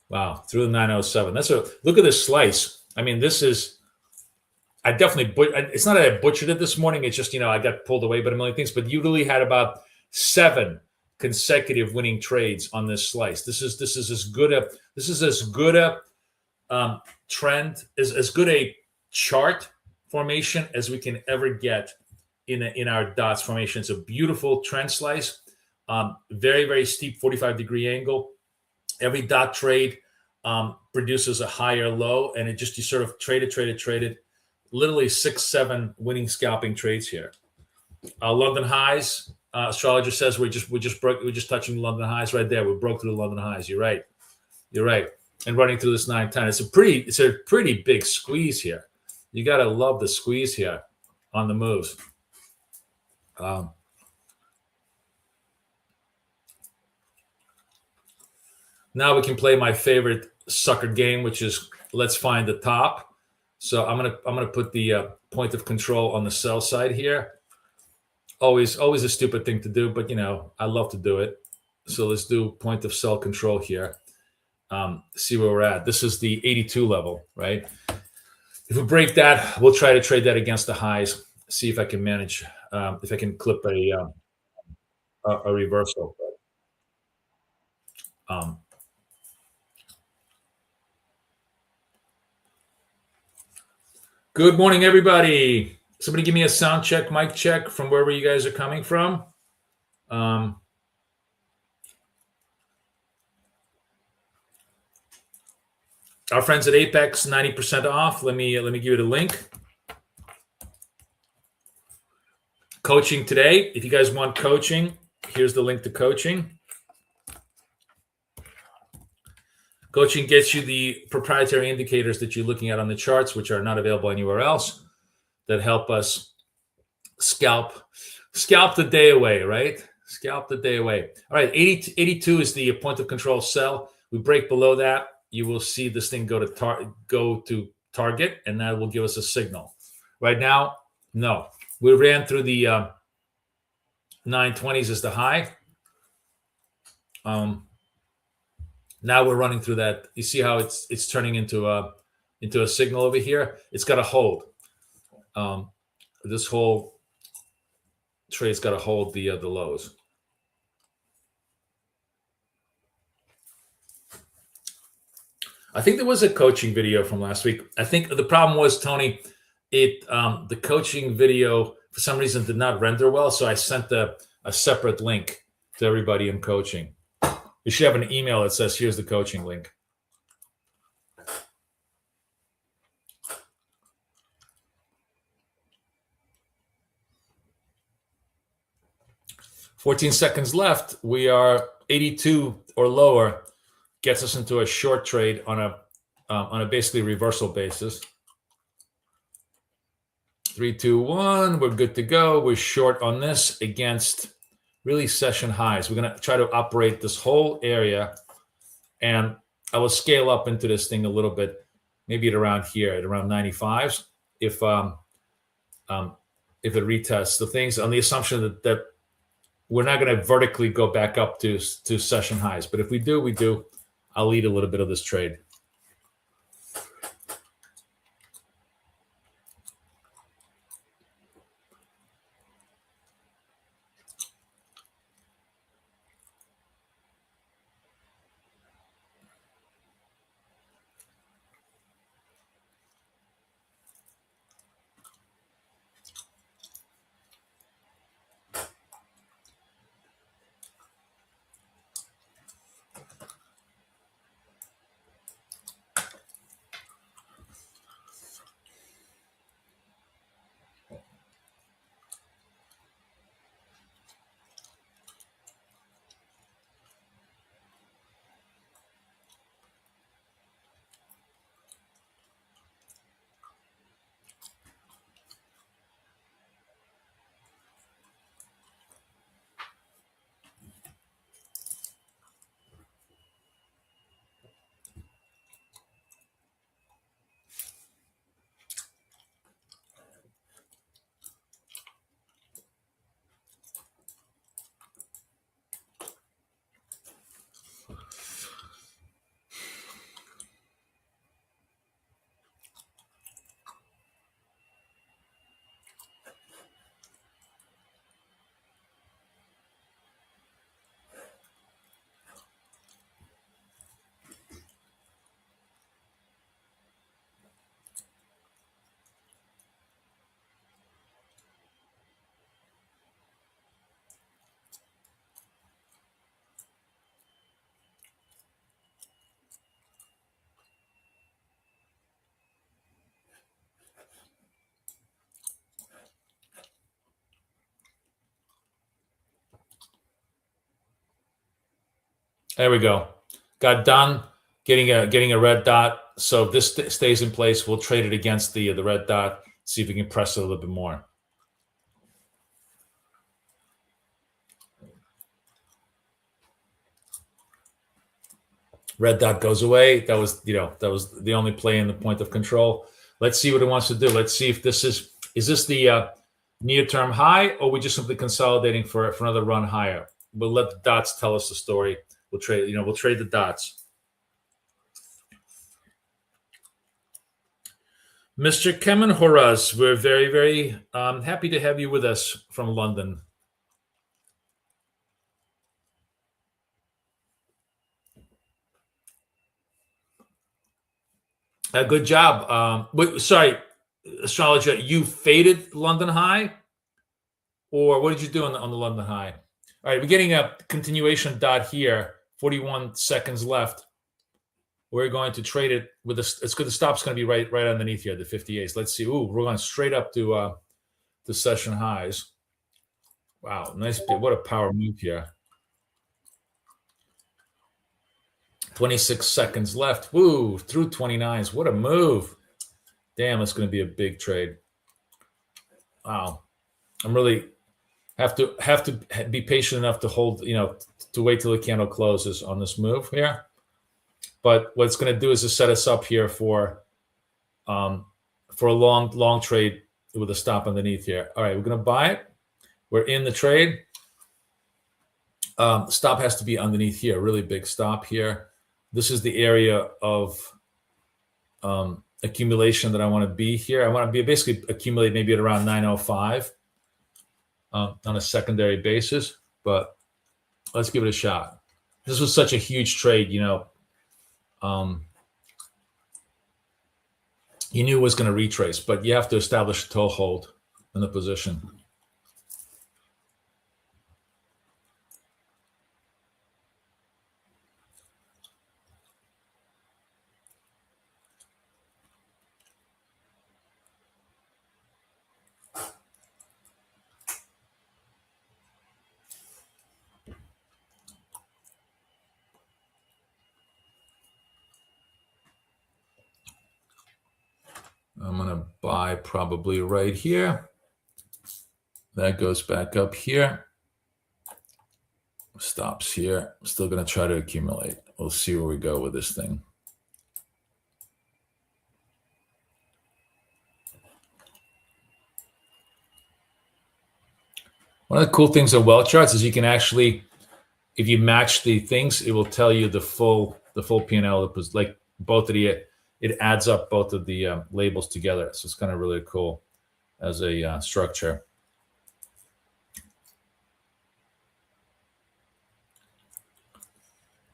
Wow, through the 907. Look at this slice. I mean, this is, it's not that I butchered it this morning. It's just, I got pulled away by a million things. But you really had about 7 consecutive winning trades on this slice. This is as good a trend, is as good a chart formation as we can ever get in our dots formation. It's a beautiful trend slice, very, very steep 45-degree angle. Every dot trade produces a higher low, and you sort of traded, literally 6-7 winning scalping trades here. London highs. Astrologer says we're just touching London highs right there. We broke through the London highs. You're right. You're right. And running through this 910. It's a pretty big squeeze here. You got to love the squeeze here on the moves. Now we can play my favorite sucker game, which is let's find the top. So I'm gonna put the point of control on the sell side here. Always a stupid thing to do, but I love to do it. So let's do point of sell control here. See where we're at. This is the 82 level, right? If we break that, we'll try to trade that against the highs. See if I can manage, if I can clip a reversal. Good morning, everybody. Somebody give me a sound check, mic check from wherever you guys are coming from. Our friends at Apex, 90% off. Let me give you the link. Coaching today. If you guys want coaching, here's the link to coaching. Coaching gets you the proprietary indicators that you're looking at on the charts, which are not available anywhere else, that help us scalp the day away, right? Scalp the day away. All right, 82 is the point of control sell. We break below that, you will see this thing go to target, and that will give us a signal. Right now, no. We ran through the 920s as the high. Now we're running through that. You see how it's turning into a signal over here. It's got to hold. This whole trade's got to hold the lows. I think there was a coaching video from last week. I think the problem was, Tony, the coaching video for some reason did not render well, so I sent a separate link to everybody in coaching. You should have an email that says, here's the coaching link. $14 seconds left. We are 82 or lower. Gets us into a short trade on a basically reversal basis. 3, 2, 1. We're good to go. We're short on this against really session highs. We're going to try to operate this whole area, and I will scale up into this thing a little bit, maybe at around here, at around 95s, if it retests the things on the assumption that we're not going to vertically go back up to session highs. But if we do, we do. I'll lead a little bit of this trade. There we go. Got done getting a red dot. So if this stays in place, we'll trade it against the red dot. See if we can press it a little bit more. Red dot goes away. That was the only play in the point of control. Let's see what it wants to do. Let's see if this is this the near term high, or we just simply consolidating for another run higher. We'll let the dots tell us the story. We'll trade the dots. Mr. Kemen Horaz, we're very, very happy to have you with us from London. Good job. Sorry, astrologer, you faded London high, or what did you do on the London high? All right, we're getting a continuation dot here. 41 seconds left. We're going to trade it with it's good. The stop's going to be right underneath here, the 58s. Let's see. Ooh, we're going straight up to the session highs. Wow, nice. What a power move here. 26 seconds left. Woo, through 29s. What a move. Damn, that's going to be a big trade. Wow. I'm really have to be patient enough to hold, to wait till the candle closes on this move here. But what it's going to do is to set us up here for a long trade with a stop underneath here. All right, we're going to buy it. We're in the trade. Stop has to be underneath here. Really big stop here. This is the area of accumulation that I want to be here. I want to be basically accumulate maybe at around 905 on a secondary basis. But let's give it a shot. This was such a huge trade, you knew it was going to retrace, but you have to establish a toe hold in the position. I'm going to buy probably right here. That goes back up here. Stops here. I'm still going to try to accumulate. We'll see where we go with this thing. One of the cool things of well charts is you can actually, if you match the things, it will tell you the full P&L. Like both of the, it adds up both of the labels together. So it's kind of really cool as a structure.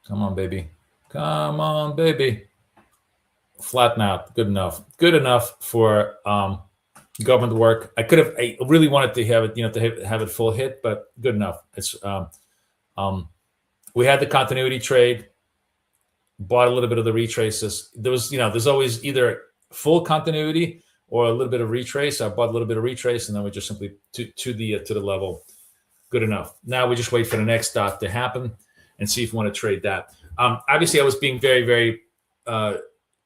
Come on, baby. Come on, baby. Flatten out. Good enough. Good enough for government work. I really wanted to have it, to have it full hit, but good enough. It's we had the continuity trade, bought a little bit of the retraces. There was, there's always either full continuity or a little bit of retrace. I bought a little bit of retrace, and then we just simply to the level. Good enough. Now we just wait for the next dot to happen and see if we want to trade that. Obviously, I was being very, very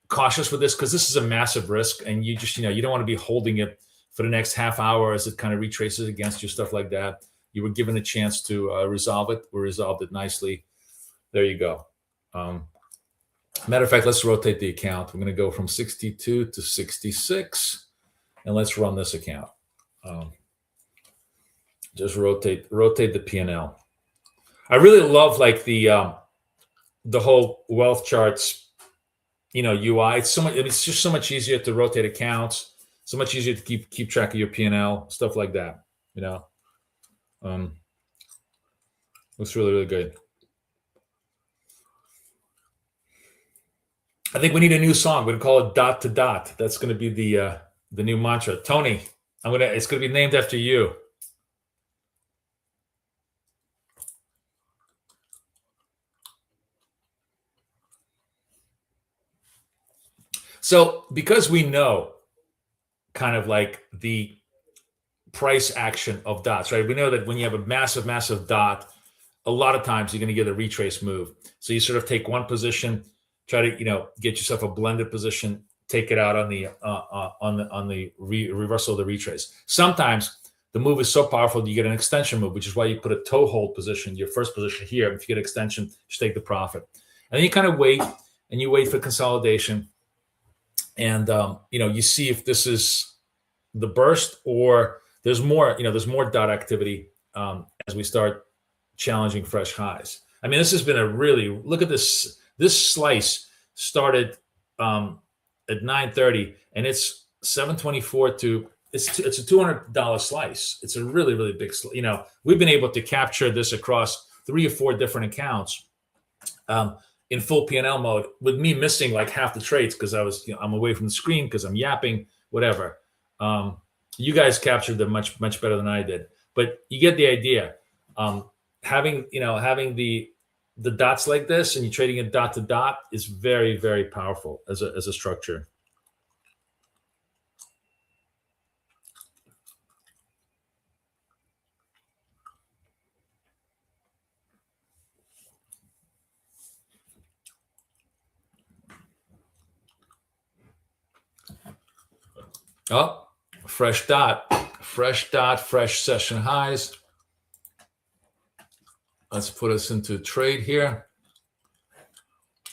cautious with this because this is a massive risk, and you just, you don't want to be holding it for the next half hour as it kind of retraces against you, stuff like that. You were given a chance to resolve it. We resolved it nicely. There you go. Matter of fact, let's rotate the account. We're going to go from 62 to 66, and let's run this account. Just rotate the P&L. I really love like the whole wealth charts, UI. It's just so much easier to rotate accounts. So much easier to keep track of your P&L, stuff like that. Looks really, really good. I think we need a new song. We're gonna call it "Dot to Dot." That's gonna be the new mantra. Tony, it's gonna be named after you. So because we know kind of like the price action of dots, right? We know that when you have a massive, massive dot, a lot of times you're going to get a retrace move. So you sort of take one position, try to get yourself a blended position, take it out on the reversal of the retrace. Sometimes the move is so powerful that you get an extension move, which is why you put a toe hold position, your first position here. If you get extension, just take the profit, and then you kind of wait and you wait for consolidation, and you see if this is the burst or there's more dot activity as we start challenging fresh highs. I mean, this has been look at this. This slice started at 9:30 and it's 7:24 to it's a $200 slice. It's a really, really big we've been able to capture this across 3 or 4 different accounts in full P&L mode with me missing like half the trades because I'm away from the screen because I'm yapping, whatever. You guys captured them much better than I did, but you get the idea. Having the dots like this and you're trading it dot to dot is very, very powerful as a structure. Oh, fresh dot, fresh session highs. Let's put us into trade here.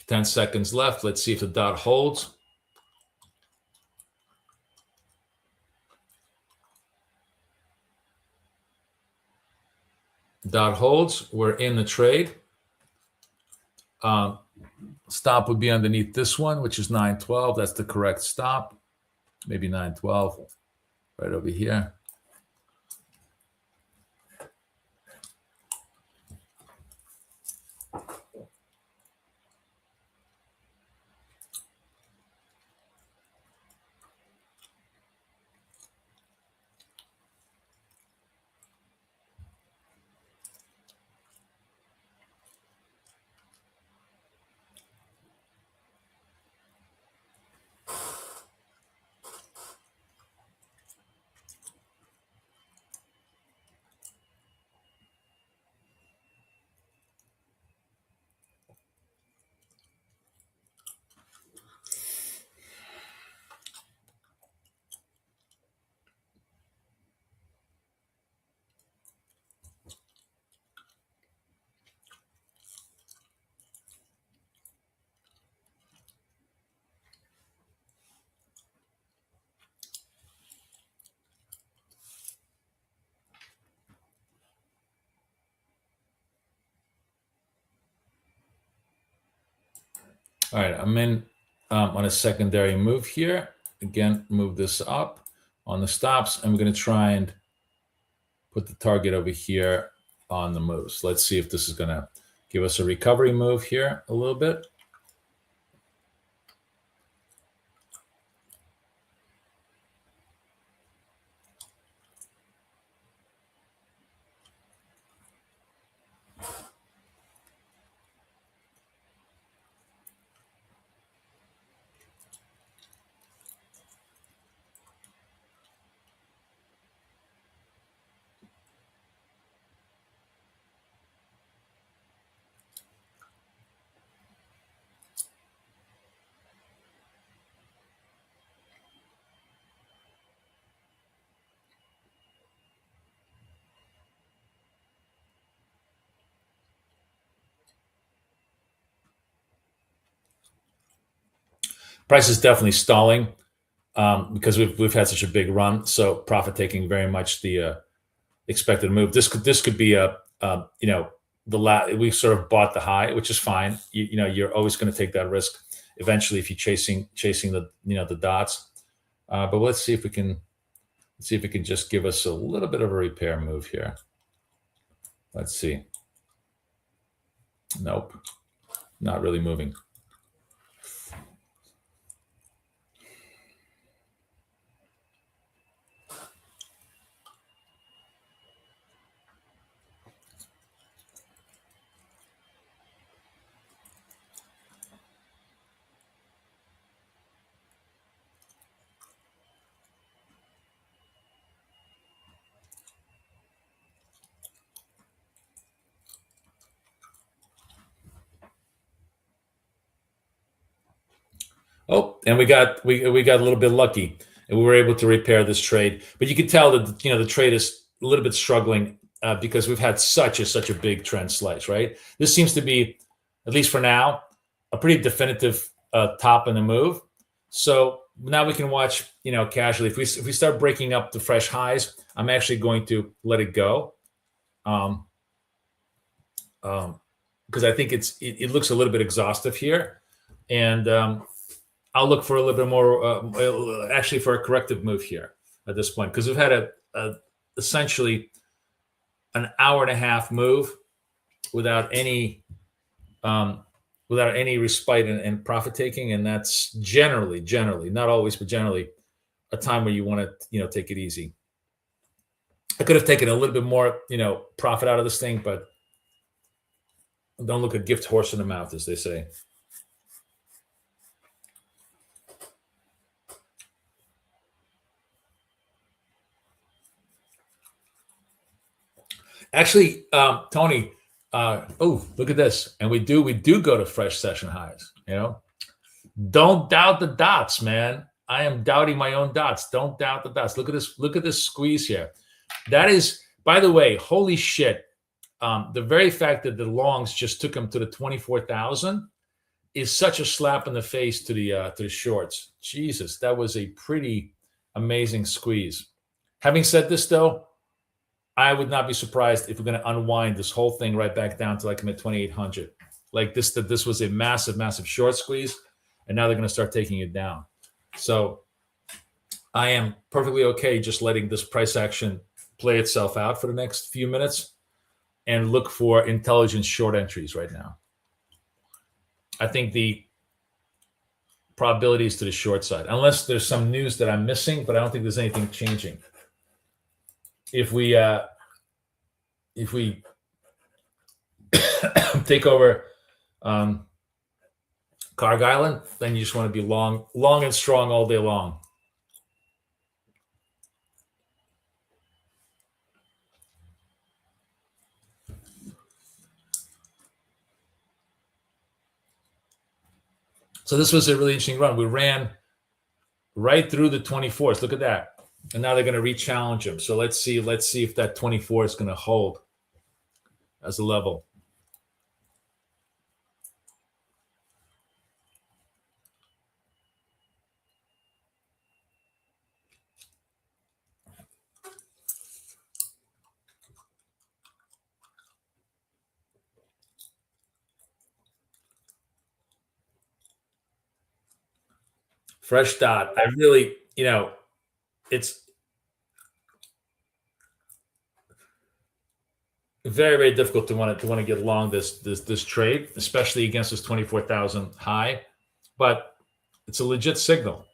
10 seconds left. Let's see if the dot holds. Dot holds. We're in the trade. Stop would be underneath this one, which is 912. That's the correct stop. Maybe 912 right over here. All right, I'm in on a secondary move here. Again, move this up on the stops, and we're going to try and put the target over here on the moves. Let's see if this is going to give us a recovery move here a little bit. Price is definitely stalling because we've had such a big run. So profit taking very much the expected move. This could be we sort of bought the high, which is fine. You're always going to take that risk eventually if you're chasing the dots. But let's see if we can just give us a little bit of a repair move here. Let's see. Nope, not really moving. Oh, and we got a little bit lucky, and we were able to repair this trade. But you can tell that the trade is a little bit struggling because we've had such a big trend slice. Right. This seems to be, at least for now, a pretty definitive top in the move. So now we can watch, casually. If we start breaking up the fresh highs, I'm actually going to let it go, because I think it looks a little bit exhaustive here, and I'll look for a little bit more, actually, for a corrective move here at this point, because we've had a essentially an hour and a half move without any respite and profit taking, and that's generally, not always, but generally, a time where you want to take it easy. I could have taken a little bit more profit out of this thing, but don't look a gift horse in the mouth, as they say. Actually, Tony, oh, look at this. And we do go to fresh session highs, Don't doubt the dots, man. I am doubting my own dots. Don't doubt the dots. Look at this squeeze here. That is, by the way, holy shit. The very fact that the longs just took them to the 24,000 is such a slap in the face to the shorts. Jesus, that was a pretty amazing squeeze. Having said this, though, I would not be surprised if we're going to unwind this whole thing right back down to like mid 2,800. Like this, that this was a massive short squeeze, and now they're going to start taking it down. So I am perfectly okay just letting this price action play itself out for the next few minutes and look for intelligent short entries right now. I think the probability is to the short side, unless there's some news that I'm missing, but I don't think there's anything changing. If we take over Carg Island, then you just want to be long and strong all day long. So this was a really interesting run. We ran right through the 24s. Look at that. And now they're going to re-challenge him. So let's see if that 24 is going to hold as a level. Fresh dot. I really, it's very, very difficult to want to get long this trade, especially against this 24,000 high. But it's a legit signal.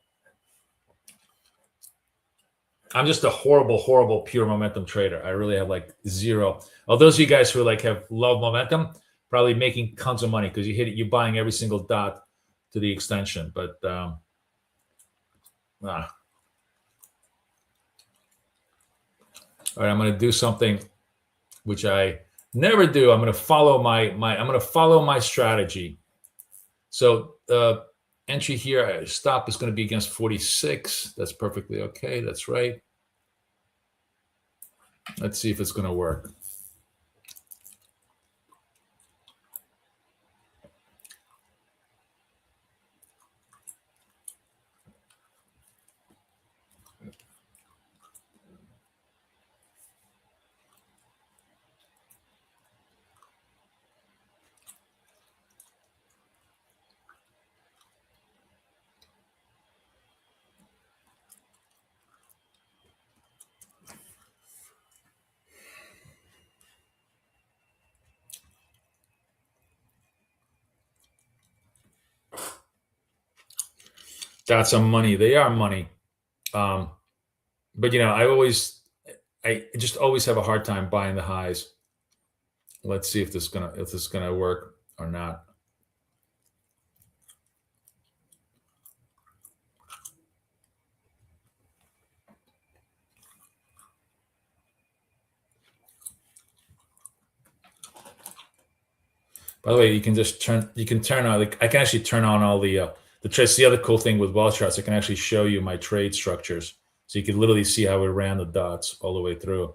I'm just a horrible pure momentum trader. I really have like zero. Well, those of you guys who have love momentum, probably making tons of money because you're buying every single dot to the extension. But all right, I'm going to do something which I never do. I'm going to follow my strategy. So entry here, stop is going to be against 46. That's perfectly okay. That's right. Let's see if it's going to work. That's some money. They are money. But I just always have a hard time buying the highs. Let's see if this is gonna work or not. By the way, you can turn on, I can actually turn on all the The other cool thing with well charts, I can actually show you my trade structures. So you can literally see how it ran the dots all the way through.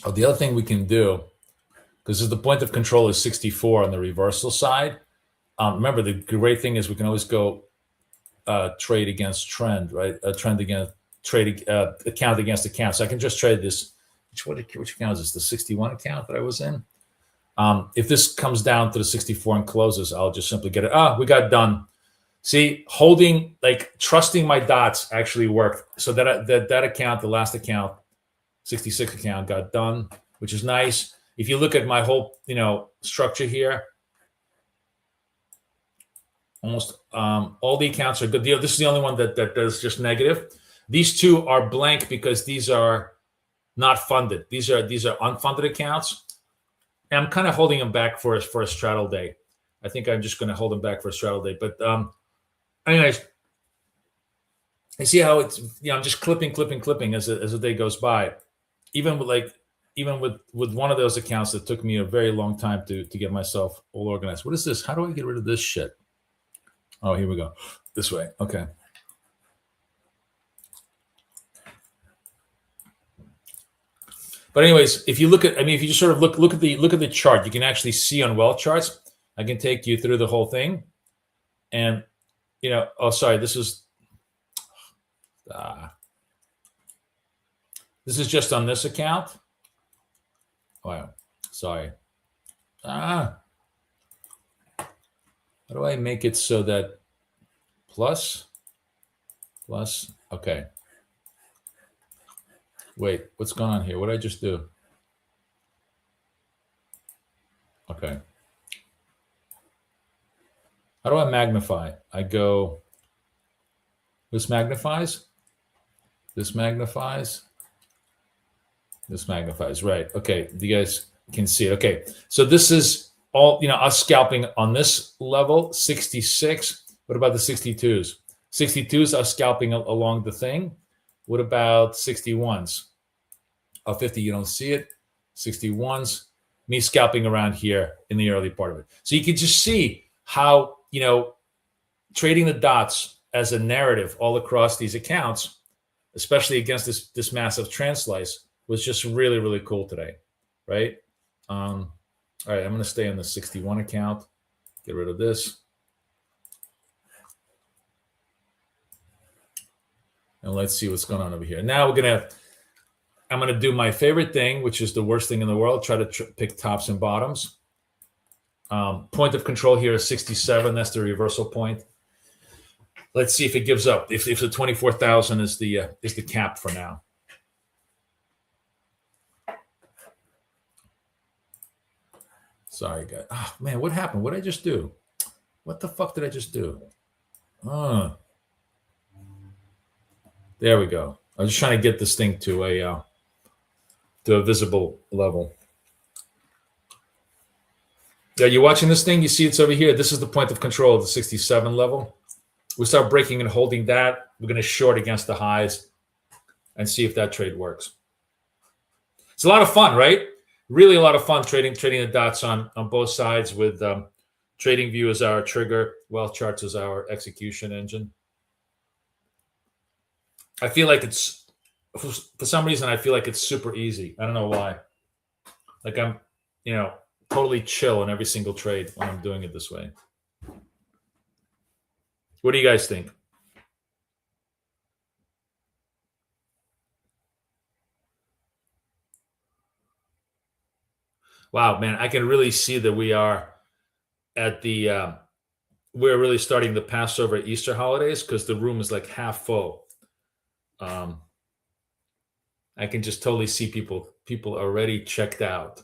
Oh, the other thing we can do, because the point of control is 64 on the reversal side. Remember, the great thing is we can always go trade against trend, right? Trend against trade, account against account. So I can just trade this. Which account is this? The 61 account that I was in. If this comes down to the 64 and closes, I'll just simply get it. We got done. See, holding, like trusting my dots actually worked. So that account, the last account, 66 account got done, which is nice. If you look at my whole, structure here, almost all the accounts are good. This is the only one that does just negative. These two are blank because these are not funded. These are unfunded accounts. And I'm kind of holding them back for a straddle day. I think I'm just going to hold them back for a straddle day. But anyways, I see how it's, I'm just clipping as the day goes by. Even with one of those accounts that took me a very long time to get myself all organized. What is this? How do I get rid of this shit? Oh, here we go. This way. Okay. But anyways, if you look at, if you just sort of look at the chart, you can actually see on well charts. I can take you through the whole thing, and oh, sorry, this is just on this account. Wow, sorry. How do I make it so that plus? Okay. Wait, what's going on here? What did I just do? Okay. How do I magnify? I go, this magnifies, this magnifies, this magnifies, right. Okay, you guys can see it. Okay, so this is all, us scalping on this level, 66. What about the 62s? 62s, us scalping along the thing. What about 61s? 50, you don't see it. 61s, me scalping around here in the early part of it. So you can just see how, trading the dots as a narrative all across these accounts, especially against this massive trend slice, was just really, really cool today, right? All right, I'm going to stay on the 61 account. Get rid of this. And let's see what's going on over here. Now I'm going to do my favorite thing, which is the worst thing in the world, try to pick tops and bottoms. Point of control here is 67. That's the reversal point. Let's see if it gives up. If the 24,000 is the cap for now. Sorry, guys. Oh, man, what happened? What did I just do? What the fuck did I just do? There we go. I was just trying to get this thing to a visible level. Yeah, you're watching this thing. You see it's over here. This is the point of control, the 67 level. We start breaking and holding that. We're going to short against the highs and see if that trade works. It's a lot of fun, right? Really a lot of fun trading the dots on both sides with TradingView as our trigger, Wealth Charts as our execution engine. I feel like it's, for some reason, I feel like it's super easy. I don't know why. Like I'm, totally chill in every single trade when I'm doing it this way. What do you guys think? Wow, man, I can really see that we are at the we're really starting the Passover Easter holidays because the room is like half full. I can just totally see people already checked out.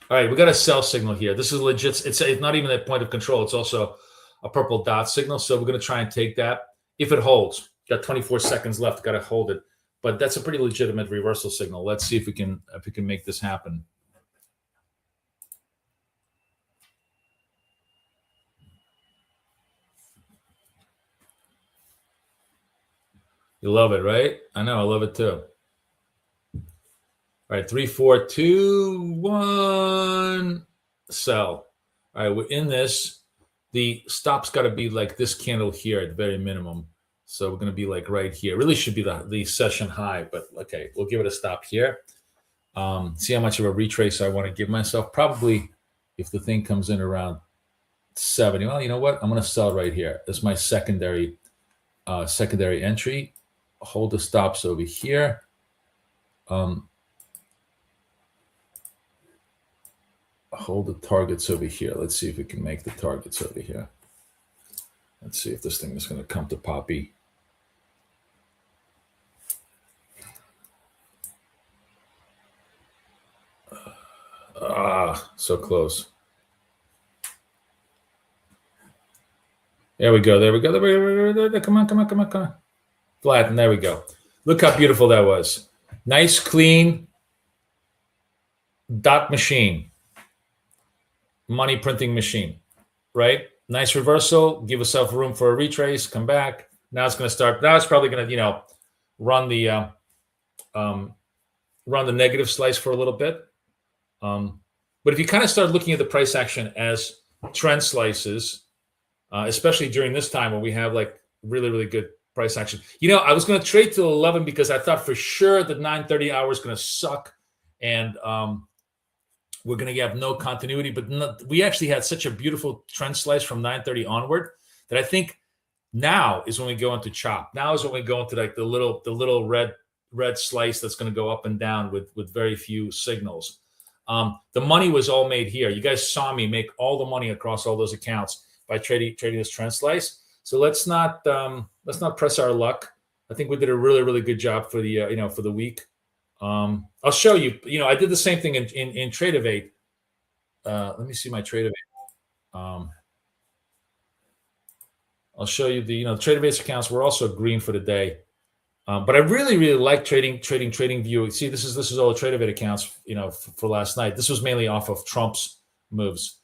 All right, we got a sell signal here. This is legit. It's not even a point of control. It's also a purple dot signal. So we're going to try and take that if it holds. Got 24 seconds left. Got to hold it. But that's a pretty legitimate reversal signal. Let's see if we can make this happen. You love it, right? I know. I love it too. All right, 3, 4, 2, 1, sell. All right, we're in this. The stop's got to be like this candle here at the very minimum. So we're going to be like right here. Really should be the session high, but okay, we'll give it a stop here. See how much of a retrace I want to give myself. Probably if the thing comes in around 70. Well, you know what? I'm going to sell right here. This is my secondary entry. Hold the stops over here. Hold the targets over here. Let's see if we can make the targets over here. Let's see if this thing is going to come to Poppy. So close. There we go. There we go. Come on. Flatten. There we go. Look how beautiful that was. Nice, clean dot machine. Money printing machine, right? Nice reversal. Give yourself room for a retrace. Come back. Now it's going to start. Now it's probably going to, run the negative slice for a little bit. But if you kind of start looking at the price action as trend slices, especially during this time when we have like really, really good price action. I was going to trade till 11 because I thought for sure that 9:30 hour is going to suck, and we're going to have no continuity. But we actually had such a beautiful trend slice from 9:30 onward that I think now is when we go into chop. Now is when we go into like the little red slice that's going to go up and down with very few signals. The money was all made here. You guys saw me make all the money across all those accounts by trading this trend slice. So let's not press our luck. I think we did a really, really good job for the for the week. I'll show you. I did the same thing in Tradig. Let me see my Tradig. I'll show you the Tradig accounts were also green for the day. But I really, really like trading view. See, this is all the Tradig accounts, for last night. This was mainly off of Trump's moves.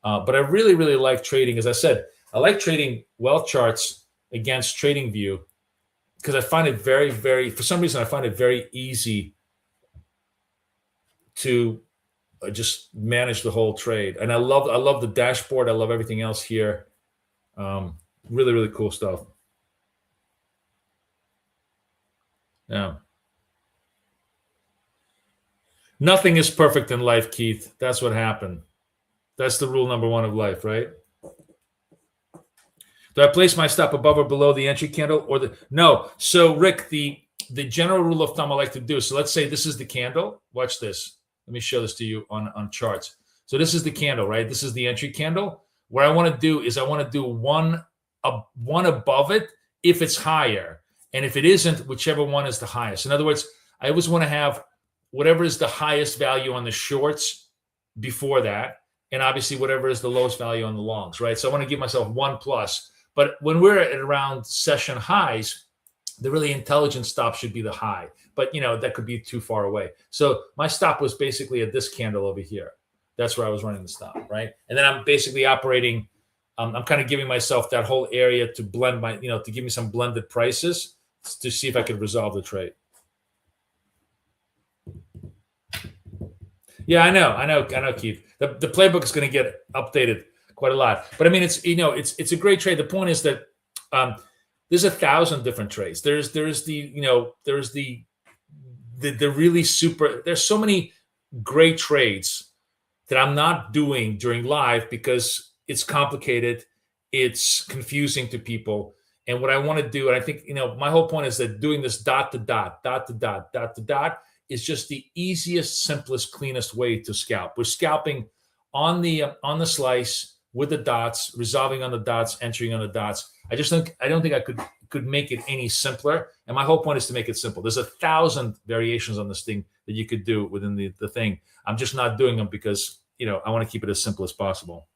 But I really, really like trading. As I said, I like trading wealth charts against trading view because I find it very, very, for some reason, I find it very easy to just manage the whole trade. And I love the dashboard. I love everything else here. Really, really cool stuff. Yeah. Nothing is perfect in life, Keith. That's what happened. That's the rule number one of life, right? Do I place my stop above or below the entry candle or no? So Rick, the general rule of thumb I like to do. So let's say this is the candle. Watch this. Let me show this to you on charts. So this is the candle, right? This is the entry candle. What I want to do is I want to do one above it if it's higher. And if it isn't, whichever one is the highest. In other words, I always want to have whatever is the highest value on the shorts before that. And obviously whatever is the lowest value on the longs, right? So I want to give myself 1+. But when we're at around session highs, the really intelligent stop should be the high. But, that could be too far away. So my stop was basically at this candle over here. That's where I was running the stop, right? And then I'm basically operating. I'm kind of giving myself that whole area to blend to give me some blended prices to see if I could resolve the trade. Yeah, I know, Keith. The playbook is going to get updated quite a lot. But I mean, it's a great trade. The point is that there's 1,000 different trades. There's the really super. There's so many great trades that I'm not doing during live because it's complicated, it's confusing to people. And what I want to do, and I think, my whole point is that doing this dot to dot is just the easiest, simplest, cleanest way to scalp. We're scalping on the slice with the dots, resolving on the dots, entering on the dots. I don't think I could make it any simpler. And my whole point is to make it simple. There's 1,000 variations on this thing that you could do within the thing. I'm just not doing them because, I want to keep it as simple as possible.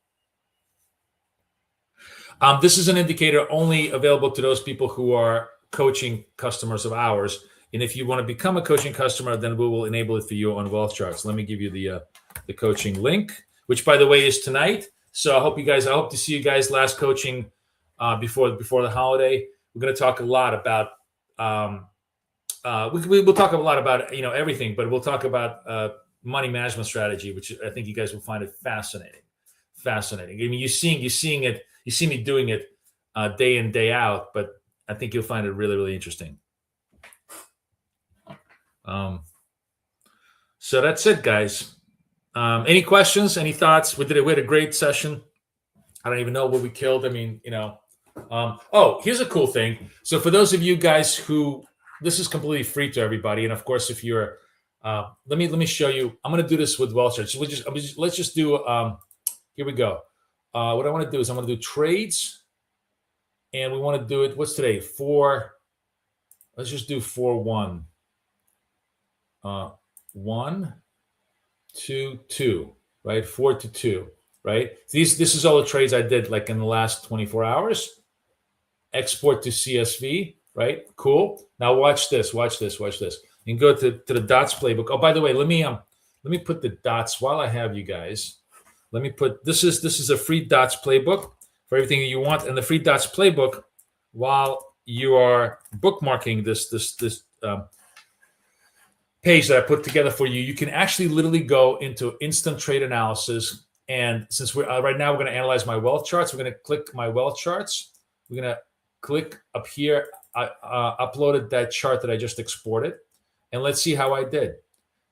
This is an indicator only available to those people who are coaching customers of ours. And if you want to become a coaching customer, then we will enable it for you on Wealth Charts. Let me give you the coaching link, which, by the way, is tonight. So I hope to see you guys last coaching before the holiday. We're going to talk a lot about we'll talk a lot about everything, but we'll talk about money management strategy, which I think you guys will find it fascinating. I mean, you're seeing it. You see me doing it day in, day out, but I think you'll find it really, really interesting. So that's it, guys. Any questions? Any thoughts? We had a great session. I don't even know what we killed. I mean, here's a cool thing. So for those of you guys who, this is completely free to everybody, and of course, if you're, let me show you. I'm going to do this with Wealth Charts. So let's just do. Here we go. What I want to do is I'm going to do trades, and we want to do it. What's today? 4. Let's just do 4-1. 1, 2, 2. Right, 4 to 2. Right. This is all the trades I did like in the last 24 hours. Export to CSV. Right. Cool. Now watch this. Watch this. You can go to the dots playbook. Oh, by the way, let me put the dots while I have you guys. Let me put this is a free dots playbook for everything you want, and the free dots playbook, while you are bookmarking this page that I put together for you, you can actually literally go into instant trade analysis. And since we're right now, we're going to analyze my wealth charts. We're going to click my wealth charts. We're going to click up here. I uploaded that chart that I just exported, and let's see how I did.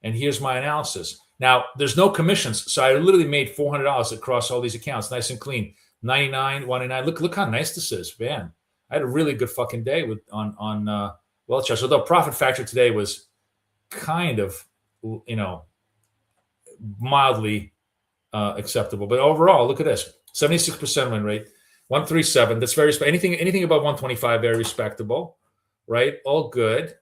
And here's my analysis. Now, there's no commissions, so I literally made $400 across all these accounts, nice and clean. 99, 199. Look how nice this is, man. I had a really good fucking day on wealth charts. Although profit factor today was kind of, mildly acceptable, but overall, look at this: 76% win rate, 137. That's very anything above 125, very respectable, right? All good.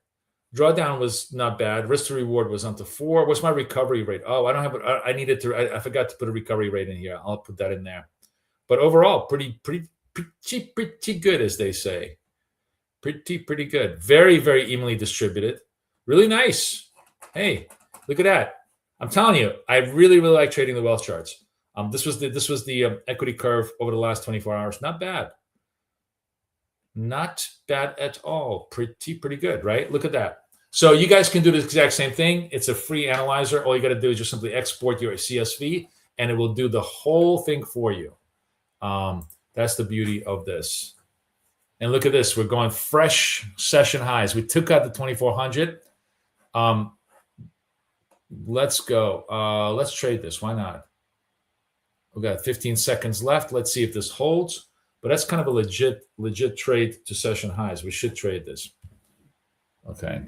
Drawdown was not bad. Risk to reward was onto 4. What's my recovery rate? Oh, I don't have it. I forgot to put a recovery rate in here. I'll put that in there. But overall, pretty good, as they say. Pretty good. Very, very evenly distributed. Really nice. Hey, look at that. I'm telling you, I really, really like trading the wealth charts. This was the equity curve over the last 24 hours. Not bad. Not bad at all. Pretty good, right? Look at that. So you guys can do the exact same thing. It's a free analyzer. All you got to do is just simply export your CSV, and it will do the whole thing for you. That's the beauty of this. And look at this. We're going fresh session highs. We took out the 2,400. Let's go. Let's trade this. Why not? We've got 15 seconds left. Let's see if this holds. But that's kind of a legit trade to session highs. We should trade this. Okay.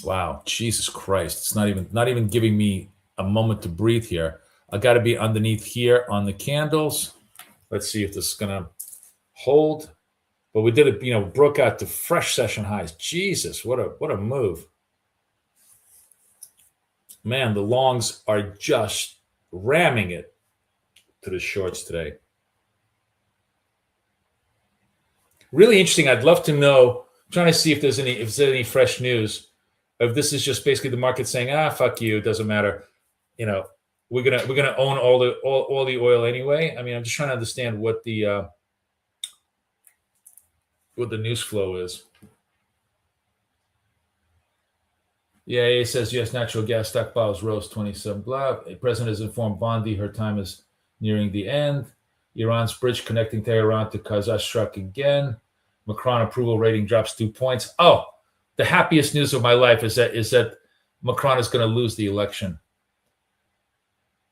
Wow, Jesus Christ. It's not even giving me a moment to breathe here. I got to be underneath here on the candles. Let's see if this is going to hold. But we did it, broke out to fresh session highs. Jesus, what a move. Man, the longs are just ramming it to the shorts today. Really interesting. I'd love to know. I'm trying to see if there's any fresh news. If this is just basically the market saying, fuck you, it doesn't matter. We're gonna own all the oil anyway. I mean, I'm just trying to understand what the news flow is. Yeah, it says U.S. natural gas stockpiles rose 27. Blah. The president has informed Bondi her time is nearing the end. Iran's bridge connecting Tehran to Kazakh struck again. Macron approval rating drops 2 points. Oh, the happiest news of my life is that Macron is going to lose the election.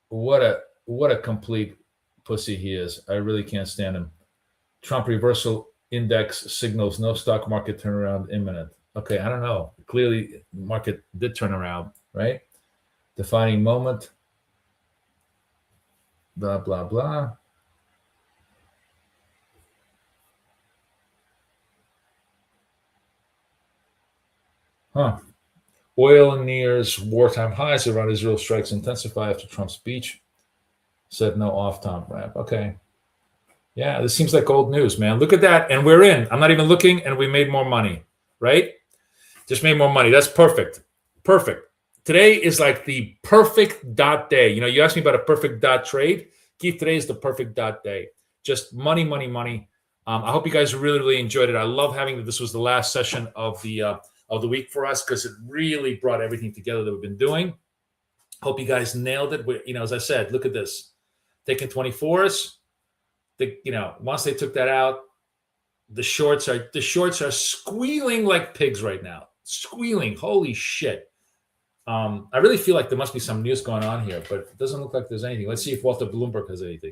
What a complete pussy he is. I really can't stand him. Trump reversal index signals no stock market turnaround imminent. Okay, I don't know. Clearly, the market did turn around, right? Defining moment. Blah, blah, blah. Huh. Oil nears wartime highs around Israel strikes intensify after Trump's speech. Said no off-time ramp. Okay. Yeah, this seems like old news, man. Look at that. And we're in. I'm not even looking, and we made more money, right? Just made more money. That's perfect. Perfect. Today is like the perfect dot day. You know, you asked me about a perfect dot trade. Keith, today is the perfect dot day. Just money, money, money. I hope you guys really, really enjoyed it. I love having that this was the last session of the week for us because it really brought everything together that we've been doing. Hope you guys nailed it. You know, as I said, look at this. Taking 24s. Once they took that out, the shorts are squealing like pigs right now. Squealing. Holy shit. I really feel like there must be some news going on here, but it doesn't look like there's anything. Let's see if Walter Bloomberg has anything.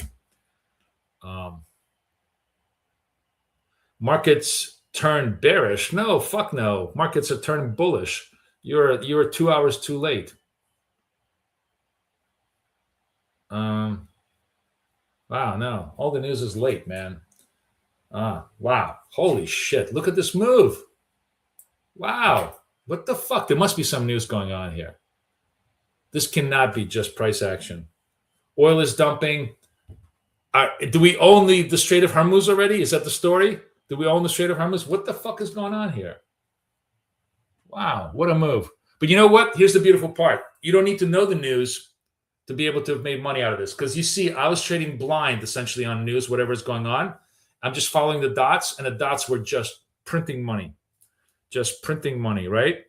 Markets turn bearish. No, fuck no. Markets are turning bullish. You're 2 hours too late. Wow, no. All the news is late, man. Wow. Holy shit. Look at this move. Wow. What the fuck? There must be some news going on here. This cannot be just price action. Oil is dumping. Do we own the Strait of Hormuz already? Is that the story? Do we own the Strait of Hormuz? What the fuck is going on here? Wow, what a move. But you know what? Here's the beautiful part. You don't need to know the news to be able to have made money out of this. Because you see, I was trading blind essentially on news, whatever is going on. I'm just following the dots, and the dots were just printing money. Just printing money, right?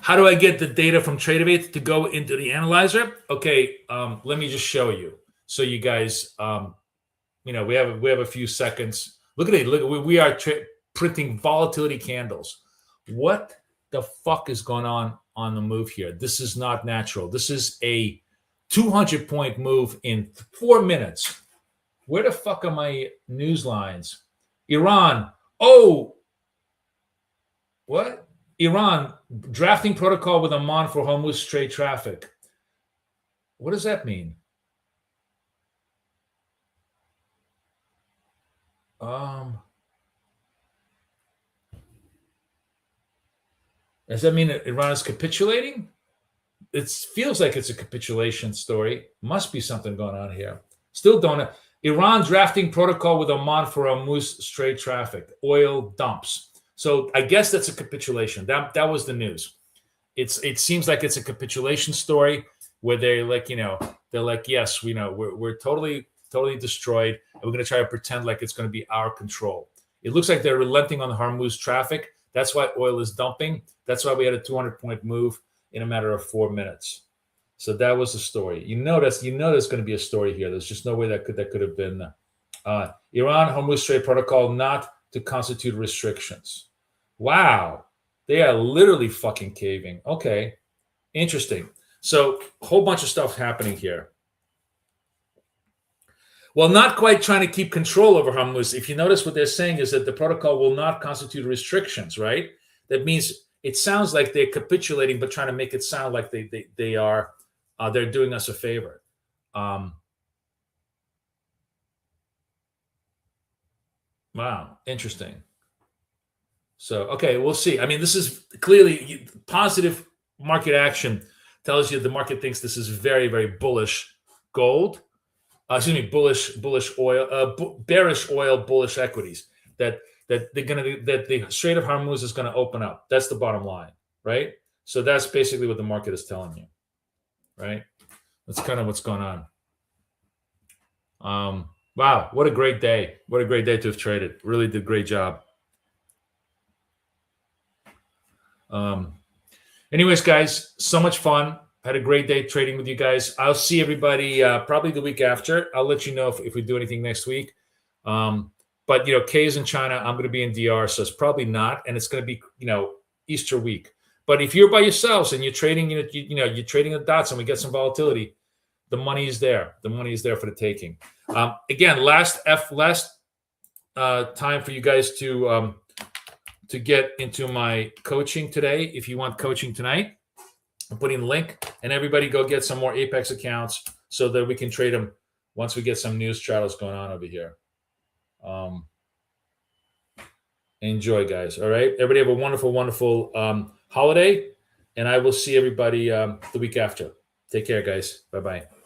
How do I get the data from Tradig to go into the analyzer? Okay, let me just show you. So you guys, we have a few seconds. Look at it. Look, we are printing volatility candles. What the fuck is going on the move here? This is not natural. This is a 200-point move in 4 minutes. Where the fuck are my news lines? Iran. Oh, what? Iran drafting protocol with Oman for Hormuz Strait traffic. What does that mean? Does that mean that Iran is capitulating? It feels like it's a capitulation story. Must be something going on here. Still don't know. Iran drafting protocol with Oman for Hormuz Strait traffic. Oil dumps. So I guess that's a capitulation. That was the news. It seems like it's a capitulation story where they're like, yes, we're totally destroyed, and we're going to try to pretend like it's going to be our control. It looks like they're relenting on the Hormuz traffic. That's why oil is dumping. That's why we had a 200-point move in a matter of 4 minutes. So that was the story. You know there's going to be a story here. There's just no way that could have been. Iran Hormuz Strait protocol not to constitute restrictions. Wow. They are literally fucking caving. Okay. Interesting. So a whole bunch of stuff happening here. Well, not quite trying to keep control over Hormuz. If you notice, what they're saying is that the protocol will not constitute restrictions, right? That means it sounds like they're capitulating, but trying to make it sound like they are they're doing us a favor. Wow, interesting. So, okay, we'll see. I mean, this is clearly positive market action. Tells you the market thinks this is very, very bullish gold. Bullish oil, bearish oil, bullish equities. That the Strait of Hormuz is going to open up. That's the bottom line, right? So that's basically what the market is telling you, right? That's kind of what's going on. Wow, what a great day! What a great day to have traded. Really did a great job. Anyways, guys, so much fun. Had a great day trading with you guys. I'll see everybody probably the week after. I'll let you know if we do anything next week. But Kay is in China. I'm going to be in DR, so it's probably not. And it's going to be Easter week. But if you're by yourselves and you're trading, you're trading the dots, and we get some volatility, the money is there. The money is there for the taking. Again, last time for you guys to get into my coaching today. If you want coaching tonight, I'm putting the link, and everybody go get some more Apex accounts so that we can trade them once we get some news chattels going on over here. Enjoy, guys. All right. Everybody have a wonderful, wonderful holiday, and I will see everybody the week after. Take care, guys. Bye-bye.